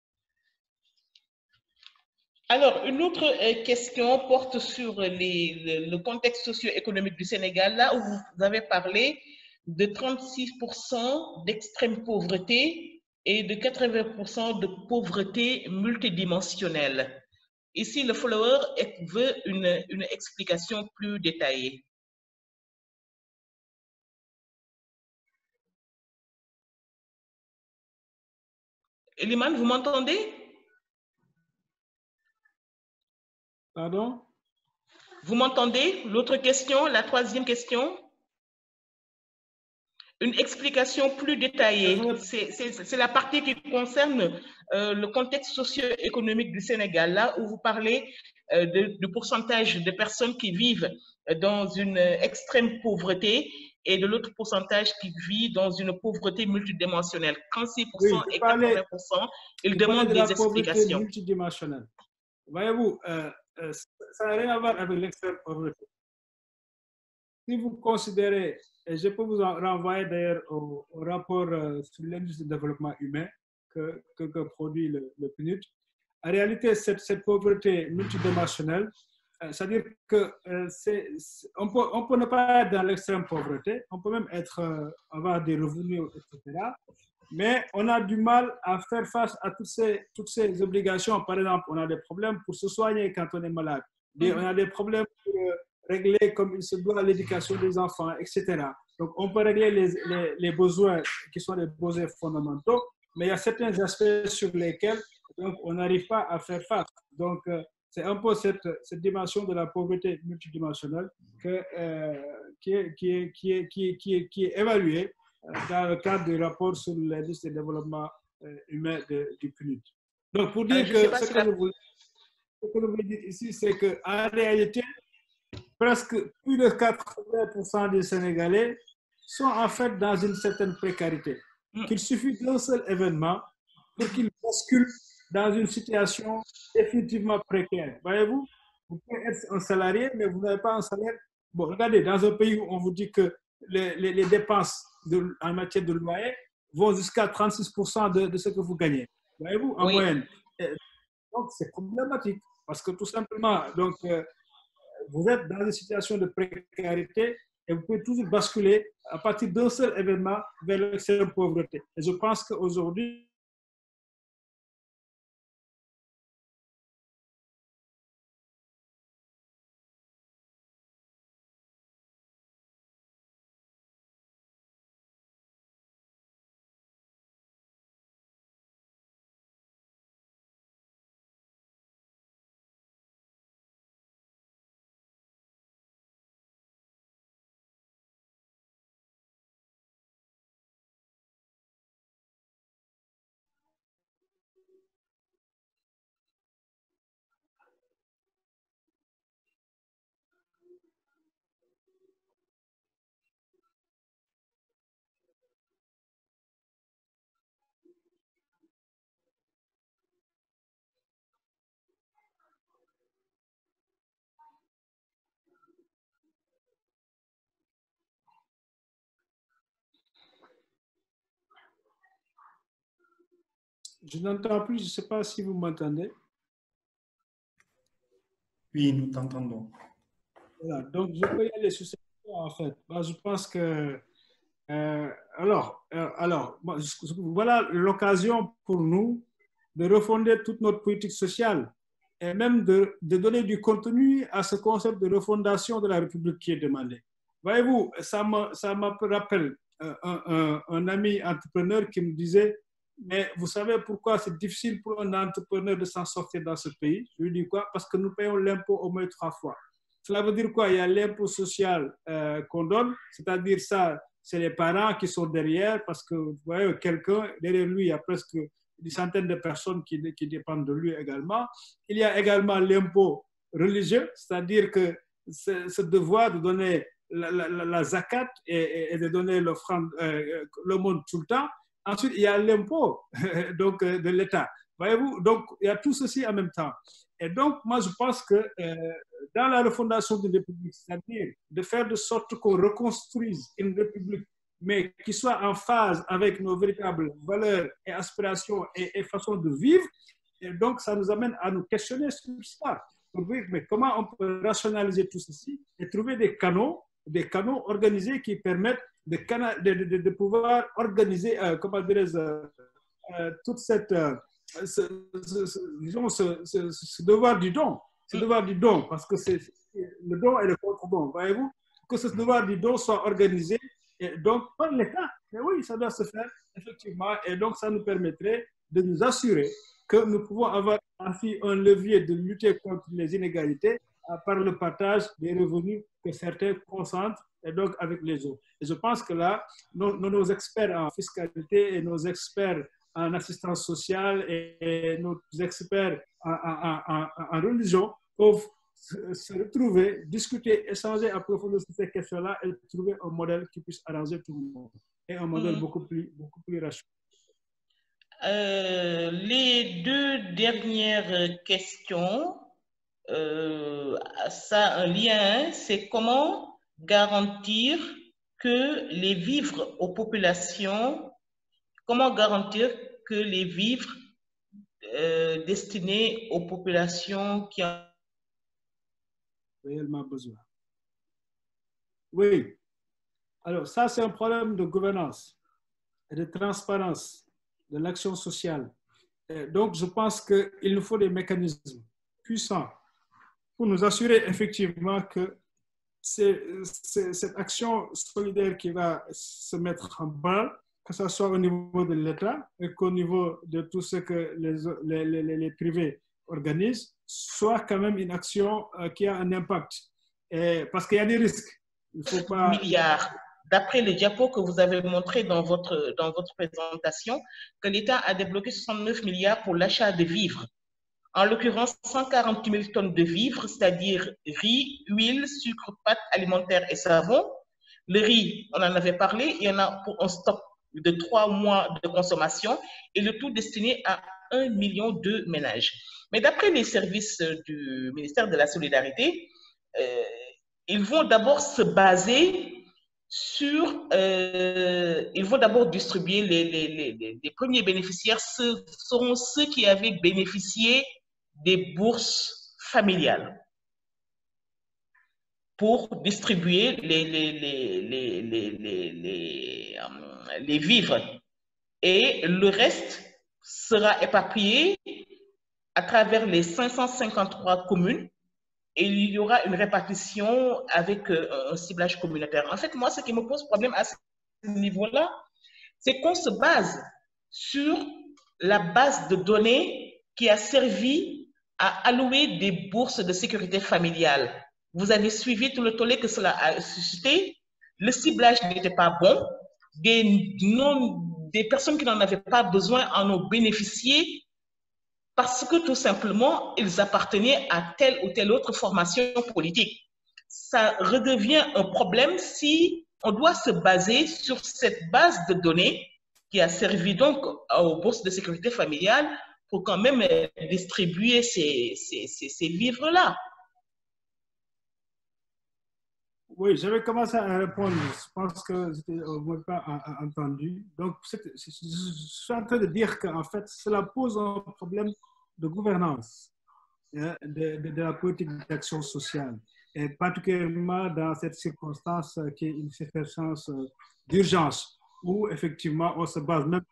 Alors, une autre question porte sur le contexte socio-économique du Sénégal, là où vous avez parlé de 36% d'extrême pauvreté et de 80% de pauvreté multidimensionnelle. Ici, le follower veut une explication plus détaillée. Eliman, vous m'entendez? Pardon? Vous m'entendez? L'autre question, la troisième question? Une explication plus détaillée. C'est la partie qui concerne le contexte socio-économique du Sénégal, là où vous parlez du pourcentage de personnes qui vivent dans une extrême pauvreté et de l'autre pourcentage qui vit dans une pauvreté multidimensionnelle. 36% et 80%, ils demandent de la des pauvreté explications. multidimensionnelle. Voyez-vous, ça n'a rien à voir avec l'extrême pauvreté. Si vous considérez, et je peux vous en renvoyer d'ailleurs au rapport sur l'industrie du développement humain que produit le PNUD, en réalité, cette pauvreté multidimensionnelle, c'est-à-dire que on peut ne pas être dans l'extrême pauvreté, on peut même avoir des revenus, etc. Mais on a du mal à faire face à toutes ces obligations. Par exemple, on a des problèmes pour se soigner quand on est malade. On a des problèmes pour régler comme il se doit l'éducation des enfants, etc. Donc, on peut régler les besoins qui sont les besoins fondamentaux, mais il y a certains aspects sur lesquels donc, on n'arrive pas à faire face. Donc, c'est un peu cette dimension de la pauvreté multidimensionnelle qui est évaluée dans le cadre du rapport sur l'indice de développement humain du PNUD. Donc, pour dire que ce que je voulais dire ici, c'est qu'en réalité, presque plus de 80% des Sénégalais sont en fait dans une certaine précarité. Qu'il suffit d'un seul événement pour qu'ils basculent dans une situation définitivement précaire. Voyez-vous, vous pouvez être un salarié, mais vous n'avez pas un salaire. Bon, regardez, dans un pays où on vous dit que les dépenses en matière de loyer vont jusqu'à 36% de ce que vous gagnez. Voyez-vous, en moyenne. Donc, c'est problématique parce que tout simplement, donc, vous êtes dans une situation de précarité et vous pouvez toujours basculer à partir d'un seul événement vers l'extrême pauvreté. Et je pense qu'aujourd'hui, je n'entends plus, je ne sais pas si vous m'entendez. Oui, nous t'entendons. Voilà, donc je peux y aller sur cette question en fait. Moi, je pense que voilà l'occasion pour nous de refonder toute notre politique sociale et même de donner du contenu à ce concept de refondation de la République qui est demandé. Voyez-vous, ça me rappelle un ami entrepreneur qui me disait, mais vous savez pourquoi c'est difficile pour un entrepreneur de s'en sortir dans ce pays? Je lui dis quoi? Parce que nous payons l'impôt au moins 3 fois. Cela veut dire quoi? Il y a l'impôt social qu'on donne, c'est-à-dire ça, c'est les parents qui sont derrière, parce que vous voyez, quelqu'un, derrière lui, il y a presque une centaine de personnes qui dépendent de lui également. Il y a également l'impôt religieux, c'est-à-dire que ce devoir de donner la zakat et de donner l'offrande, le monde tout le temps. Ensuite, il y a l'impôt donc de l'État. Voyez-vous, donc il y a tout ceci en même temps. Et donc, moi, je pense que dans la refondation d'une république, c'est-à-dire de faire de sorte qu'on reconstruise une république, mais qui soit en phase avec nos véritables valeurs et aspirations et façons de vivre, et donc ça nous amène à nous questionner sur ça. Pour dire, mais comment on peut rationaliser tout ceci et trouver des canaux organisés qui permettent de pouvoir organiser, comment dirais-je, toute cette, ce devoir du don. Ce devoir du don, parce que c'est le don et le contre-don, voyez-vous, que ce devoir du don soit organisé, et donc par l'État. Et oui, ça doit se faire, effectivement, et donc ça nous permettrait de nous assurer que nous pouvons avoir ainsi un levier de lutter contre les inégalités par le partage des revenus que certains concentrent et donc avec les autres. Et je pense que là, nos experts en fiscalité et nos experts en assistance sociale et nos experts en religion peuvent se retrouver, discuter, échanger à profondeur sur ces questions-là et trouver un modèle qui puisse arranger tout le monde et un modèle beaucoup plus rationnel. Les deux dernières questions, ça a un lien, c'est comment garantir que les vivres aux populations, comment garantir que les vivres destinés aux populations qui en réellement besoin. Oui. Alors, ça, c'est un problème de gouvernance et de transparence de l'action sociale. Et donc, je pense qu'il nous faut des mécanismes puissants pour nous assurer effectivement que cette action solidaire qui va se mettre en branle, que ce soit au niveau de l'État et qu'au niveau de tout ce que les privés organisent, soit quand même une action qui a un impact. Et parce qu'il y a des risques. Il faut pas... Milliards. D'après le diapo que vous avez montré dans votre présentation, que l'État a débloqué 69 milliards pour l'achat de vivres. En l'occurrence, 140 000 tonnes de vivres, c'est-à-dire riz, huile, sucre, pâtes alimentaires et savon. Le riz, on en avait parlé, il y en a pour un stock de 3 mois de consommation et le tout destiné à 1 million de ménages. Mais d'après les services du ministère de la Solidarité, ils vont d'abord se baser sur, ils vont d'abord distribuer les premiers bénéficiaires, ce seront ceux qui avaient bénéficié des bourses familiales pour distribuer les vivres. Et le reste sera éparpillé à travers les 553 communes et il y aura une répartition avec un ciblage communautaire. En fait, moi, ce qui me pose problème à ce niveau-là, c'est qu'on se base sur la base de données qui a servi à allouer des bourses de sécurité familiale. Vous avez suivi tout le tollé que cela a suscité. Le ciblage n'était pas bon. Des personnes qui n'en avaient pas besoin en ont bénéficié parce que tout simplement, ils appartenaient à telle ou telle autre formation politique. Ça redevient un problème si on doit se baser sur cette base de données qui a servi donc aux bourses de sécurité familiale pour quand même distribuer ces livres-là. Oui, j'avais commencé à répondre. Je pense que je n'ai pas entendu. Donc, je suis en train de dire qu'en fait, cela pose un problème de gouvernance de la politique d'action sociale. Et particulièrement dans cette circonstance qui est une circonstance d'urgence, où effectivement on se base même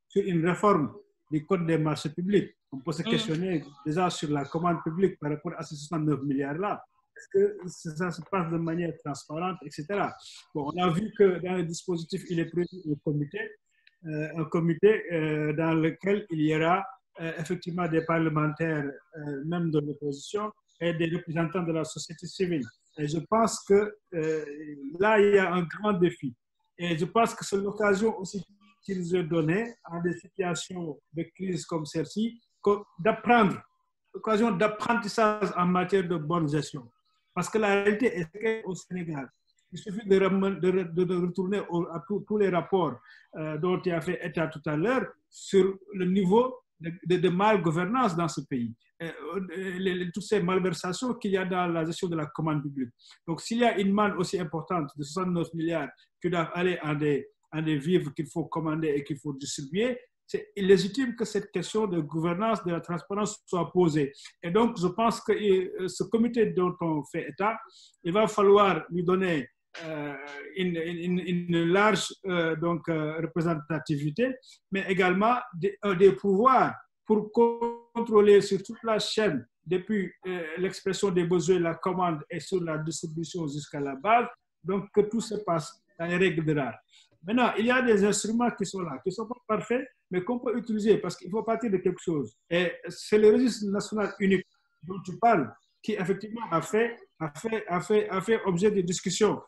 sur une réforme du Code des marchés publics. On peut se questionner déjà sur la commande publique par rapport à ces 69 milliards-là. Est-ce que ça se passe de manière transparente, etc. Bon, on a vu que dans le dispositif, il est prévu un comité dans lequel il y aura effectivement des parlementaires, même de l'opposition, et des représentants de la société civile. Et je pense que là, il y a un grand défi. Et je pense que c'est l'occasion aussi qu'ils ont donné à des situations de crise comme celle-ci, d'apprendre occasion d'apprentissage en matière de bonne gestion. Parce que la réalité est qu'au Sénégal, il suffit de retourner à tous les rapports dont tu as fait état tout à l'heure sur le niveau de mal-gouvernance dans ce pays. Toutes ces malversations qu'il y a dans la gestion de la commande publique. Donc, s'il y a une manne aussi importante de 69 milliards qui doivent aller en des vivres qu'il faut commander et qu'il faut distribuer, c'est illégitime que cette question de gouvernance, de la transparence soit posée. Et donc, je pense que ce comité dont on fait état, il va falloir lui donner une large représentativité, mais également des pouvoirs pour contrôler sur toute la chaîne, depuis l'expression des besoins, la commande et sur la distribution jusqu'à la base, donc que tout se passe dans les règles de l'art. Maintenant, il y a des instruments qui sont là, qui ne sont pas parfaits, mais qu'on peut utiliser parce qu'il faut partir de quelque chose. Et c'est le registre national unique dont tu parles qui, effectivement, a fait objet de discussion.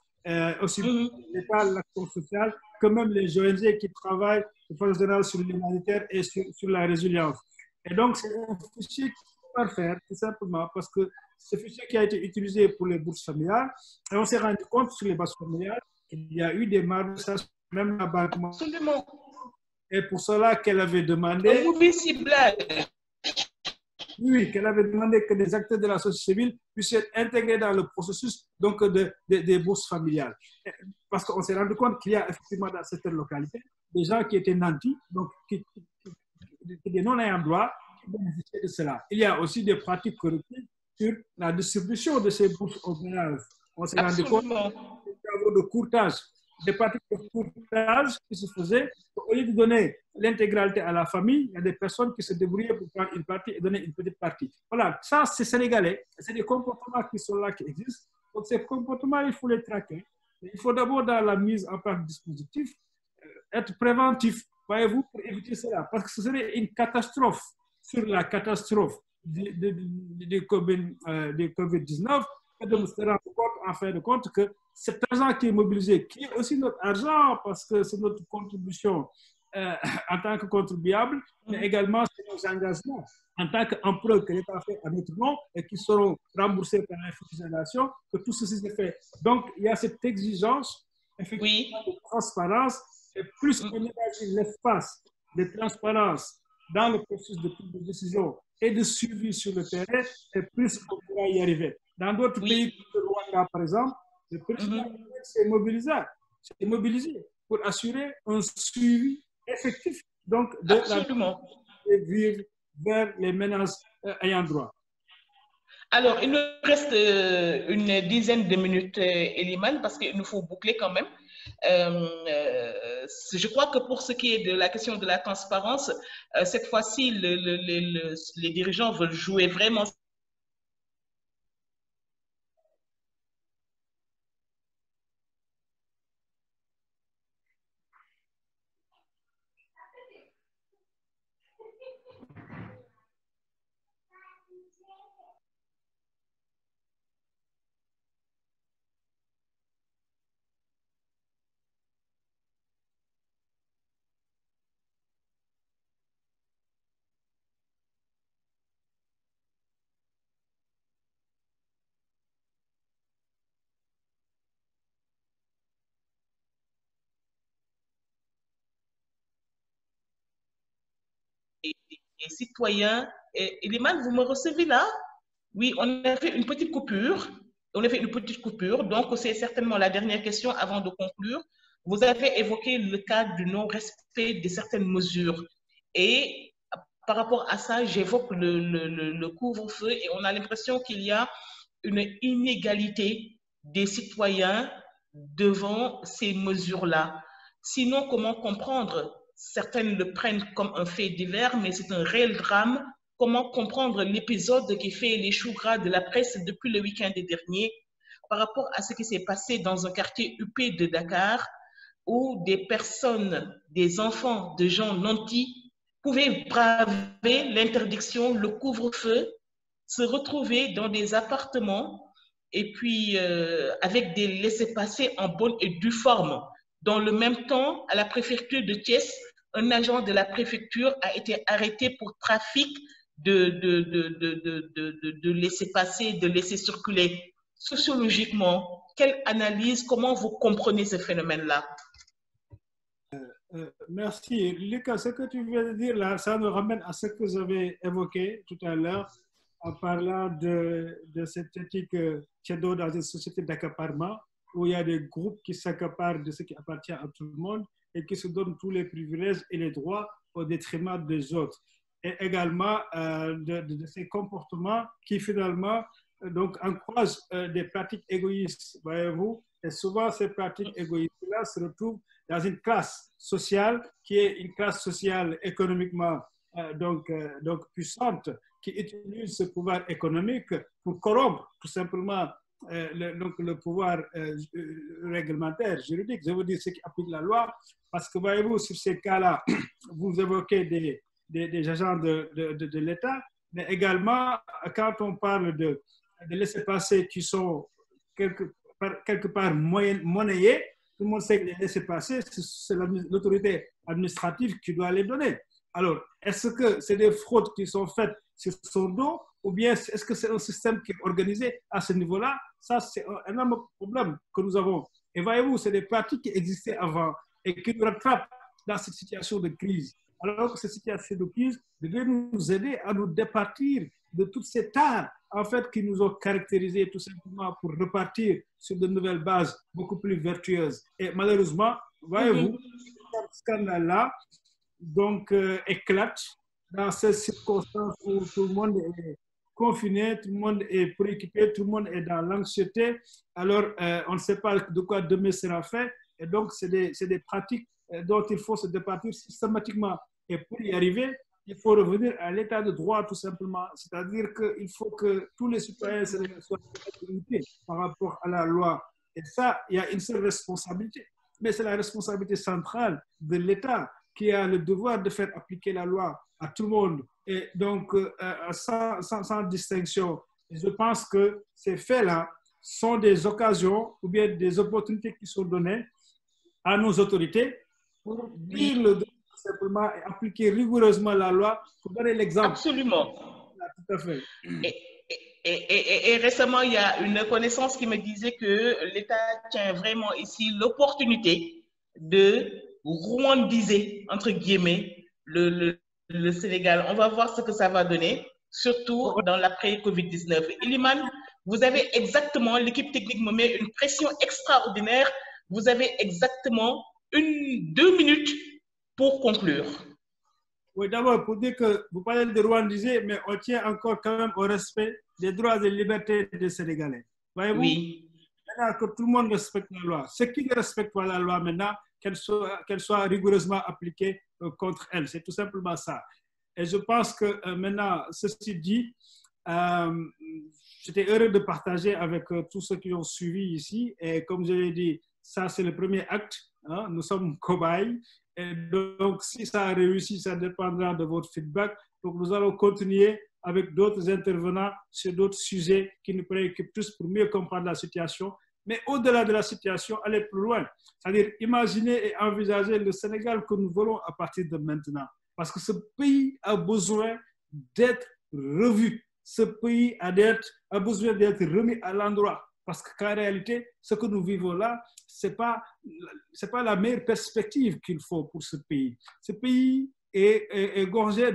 Aussi bien l'État, l'action sociale, que même les ONG qui travaillent de façon générale sur l'humanitaire et sur la résilience. Et donc, c'est un fichier qu'il faut faire, tout simplement, parce que ce fichier qui a été utilisé pour les bourses familiales, et on s'est rendu compte sur les bourses familiales qu'il y a eu des malversations, même la banque. Absolument. Et pour cela qu'elle avait demandé... Un mauvais ciblage. Oui, qu'elle avait demandé que des acteurs de la société civile puissent être intégrés dans le processus donc, des bourses familiales. Parce qu'on s'est rendu compte qu'il y a effectivement dans certaines localités des gens qui étaient nantis, donc des non-ayants droit, qui bénéficiaient de cela. Il y a aussi des pratiques corruptives sur la distribution de ces bourses aux ménages. On s'est rendu compte des travaux de courtage, des pratiques de courtage qui se faisaient. Au lieu de donner l'intégralité à la famille, il y a des personnes qui se débrouillaient pour prendre une partie et donner une petite partie. Voilà, ça c'est sénégalais. C'est des comportements qui sont là, qui existent. Donc ces comportements, il faut les traquer. Il faut d'abord, dans la mise en place du dispositif, être préventif, voyez-vous, pour éviter cela. Parce que ce serait une catastrophe sur la catastrophe du COVID-19 et de se rendre compte, en fin de compte, que cet argent qui est mobilisé, qui est aussi notre argent, parce que c'est notre contribution en tant que contribuable, mais également c'est nos engagements en tant qu'emprunt que l'État fait à notre nom et qui seront remboursés par l'institutionnalisation, que tout ceci se fait. Donc, il y a cette exigence, effectivement, de transparence, et plus on imagine l'espace de transparence dans le processus de prise de décision et de suivi sur le terrain, et plus on pourra y arriver. Dans d'autres pays comme le Rwanda, par exemple, le président s'est mobilisé pour assurer un suivi effectif donc, de la vie vers les ménages ayant droit. Alors, il nous reste une dizaine de minutes, Eliman, parce qu'il nous faut boucler quand même. Je crois que pour ce qui est de la question de la transparence, cette fois-ci, les dirigeants veulent jouer vraiment. Les citoyens. Eliman, vous me recevez là? Oui, on a fait une petite coupure. Donc, c'est certainement la dernière question avant de conclure. Vous avez évoqué le cas du non-respect de certaines mesures. Et par rapport à ça, j'évoque le couvre-feu et on a l'impression qu'il y a une inégalité des citoyens devant ces mesures-là. Sinon, comment comprendre? Certaines le prennent comme un fait divers, mais c'est un réel drame. Comment comprendre l'épisode qui fait les choux gras de la presse depuis le week-end dernier par rapport à ce qui s'est passé dans un quartier huppé de Dakar où des personnes, des enfants de gens nantis pouvaient braver l'interdiction, le couvre-feu, se retrouver dans des appartements et puis avec des laissez-passer en bonne et due forme. Dans le même temps, à la préfecture de Thiès, un agent de la préfecture a été arrêté pour trafic de laisser passer, de laisser circuler. Sociologiquement, quelle analyse, comment vous comprenez ce phénomène-là? Merci. Lucas, ce que tu viens de dire là, ça nous ramène à ce que j'avais évoqué tout à l'heure en parlant de cette éthique Tchedo dans une société d'accaparement où il y a des groupes qui s'accaparent de ce qui appartient à tout le monde et qui se donnent tous les privilèges et les droits au détriment des autres. Et également de ces comportements qui finalement donc encouragent des pratiques égoïstes, voyez-vous. Et souvent, ces pratiques égoïstes-là se retrouvent dans une classe sociale qui est une classe sociale économiquement donc puissante, qui utilise ce pouvoir économique pour corrompre tout simplement le pouvoir réglementaire, juridique. Je veux dire ceux qui appliquent la loi, parce que voyez-vous, sur ces cas-là, vous évoquez des agents de l'État, mais également quand on parle de laissez-passer qui sont quelque part monnayés, tout le monde sait que les laissez-passer, c'est l'autorité administrative qui doit les donner. Alors, est-ce que c'est des fraudes qui sont faites sur son dos ou bien est-ce que c'est un système qui est organisé à ce niveau-là? Ça, c'est un énorme problème que nous avons. Et voyez-vous, c'est des pratiques qui existaient avant et qui nous rattrapent dans cette situation de crise. Alors que cette situation de crise devait nous aider à nous départir de toutes ces tares en fait, qui nous ont caractérisés tout simplement pour repartir sur de nouvelles bases beaucoup plus vertueuses. Et malheureusement, voyez-vous, ce scandale-là donc, éclate dans ces circonstances où tout le monde est confiné, tout le monde est préoccupé, tout le monde est dans l'anxiété. Alors, on ne sait pas de quoi demain sera fait. Et donc, c'est des pratiques dont il faut se départir systématiquement. Et pour y arriver, il faut revenir à l'état de droit tout simplement. C'est-à-dire qu'il faut que tous les citoyens soient limités par rapport à la loi. Et ça, il y a une seule responsabilité. Mais c'est la responsabilité centrale de l'État qui a le devoir de faire appliquer la loi à tout le monde. Et donc, sans distinction. Et je pense que ces faits-là sont des occasions ou bien des opportunités qui sont données à nos autorités pour dire le droit simplement et appliquer rigoureusement la loi pour donner l'exemple. Absolument. Tout à fait. Et récemment, il y a une connaissance qui me disait que l'État tient vraiment ici l'opportunité de rwandiser, entre guillemets, le Sénégal. On va voir ce que ça va donner, surtout dans l'après-Covid-19. Iliman, vous avez exactement, l'équipe technique me met une pression extraordinaire. Vous avez exactement 2 minutes pour conclure. Oui, d'abord, pour dire que vous parlez de rwandiser, mais on tient encore quand même au respect des droits et libertés des Sénégalais. Voyez-vous, oui. Maintenant que tout le monde respecte la loi, ceux qui ne respectent pas la loi maintenant, qu'elle soit rigoureusement appliquée contre elle. C'est tout simplement ça. Et je pense que maintenant, ceci dit, j'étais heureux de partager avec tous ceux qui ont suivi ici. Et comme je l'ai dit, ça, c'est le premier acte. Hein, nous sommes cobayes. Et donc, si ça a réussi, ça dépendra de votre feedback. Donc, nous allons continuer avec d'autres intervenants sur d'autres sujets qui nous préoccupent tous pour mieux comprendre la situation. Mais au-delà de la situation, aller plus loin. C'est-à-dire imaginer et envisager le Sénégal que nous voulons à partir de maintenant. Parce que ce pays a besoin d'être revu. Ce pays a besoin d'être remis à l'endroit. Parce qu'en réalité, ce que nous vivons là, ce n'est pas la meilleure perspective qu'il faut pour ce pays. Ce pays est gorgé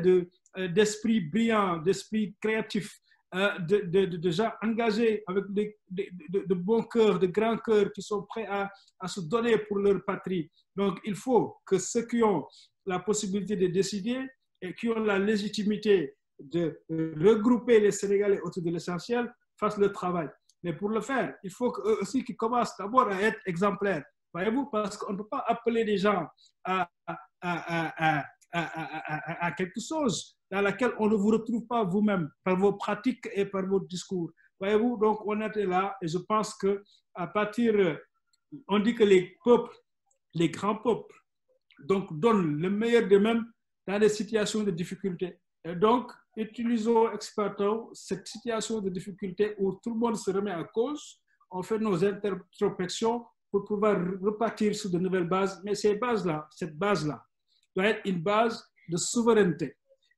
d'esprits brillants, d'esprits créatifs, de gens engagés avec de bons cœurs, de grands cœurs qui sont prêts à se donner pour leur patrie. Donc, il faut que ceux qui ont la possibilité de décider et qui ont la légitimité de regrouper les Sénégalais autour de l'essentiel fassent le travail. Mais pour le faire, il faut aussi qu'ils commencent d'abord à être exemplaires. Voyez-vous, parce qu'on ne peut pas appeler les gens à quelque chose dans laquelle on ne vous retrouve pas vous-même par vos pratiques et par vos discours. Voyez-vous, donc on était là et je pense qu'à partir, on dit que les peuples, les grands peuples, donc donnent le meilleur d'eux-mêmes dans des situations de difficulté. Et donc, utilisons, exploitons cette situation de difficulté où tout le monde se remet en cause, on fait nos introspections pour pouvoir repartir sur de nouvelles bases. Mais cette base-là doit être une base de souveraineté.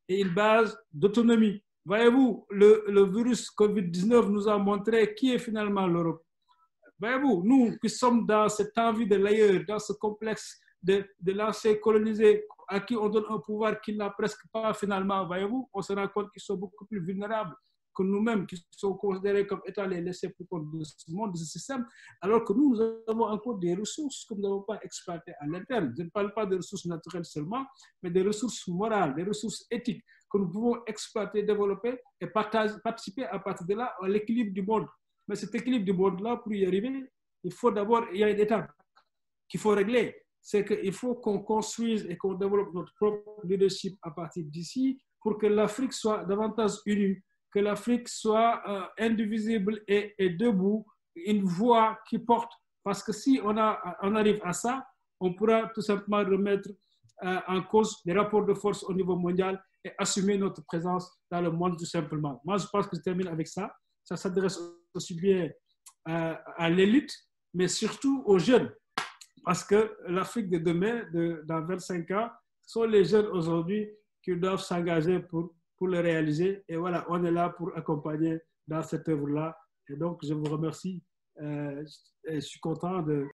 et une base d'autonomie. Voyez-vous, le virus Covid-19 nous a montré qui est finalement l'Europe. Voyez-vous, nous qui sommes dans cette envie de l'ailleurs, dans ce complexe de l'ancien colonisé, à qui on donne un pouvoir qu'il n'a presque pas finalement, voyez-vous, on se rend compte qu'ils sont beaucoup plus vulnérables que nous-mêmes, qui sont considérés comme étant les laissés pour compte de ce monde, de ce système, alors que nous avons encore des ressources que nous n'avons pas exploitées à l'interne. Je ne parle pas de ressources naturelles seulement, mais des ressources morales, des ressources éthiques que nous pouvons exploiter, développer et participer à partir de là à l'équilibre du monde. Mais cet équilibre du monde-là, pour y arriver, il faut d'abord, il y a une étape qu'il faut régler. C'est qu'il faut qu'on construise et qu'on développe notre propre leadership à partir d'ici pour que l'Afrique soit davantage unie, que l'Afrique soit indivisible et debout, une voix qui porte. Parce que si on arrive à ça, on pourra tout simplement remettre en cause les rapports de force au niveau mondial et assumer notre présence dans le monde tout simplement. Moi, je pense que je termine avec ça. Ça s'adresse aussi bien à l'élite, mais surtout aux jeunes. Parce que l'Afrique de demain, dans 25 ans, sont les jeunes aujourd'hui qui doivent s'engager pour le réaliser. Et voilà, on est là pour accompagner dans cette œuvre-là. Et donc, je vous remercie. Je suis content de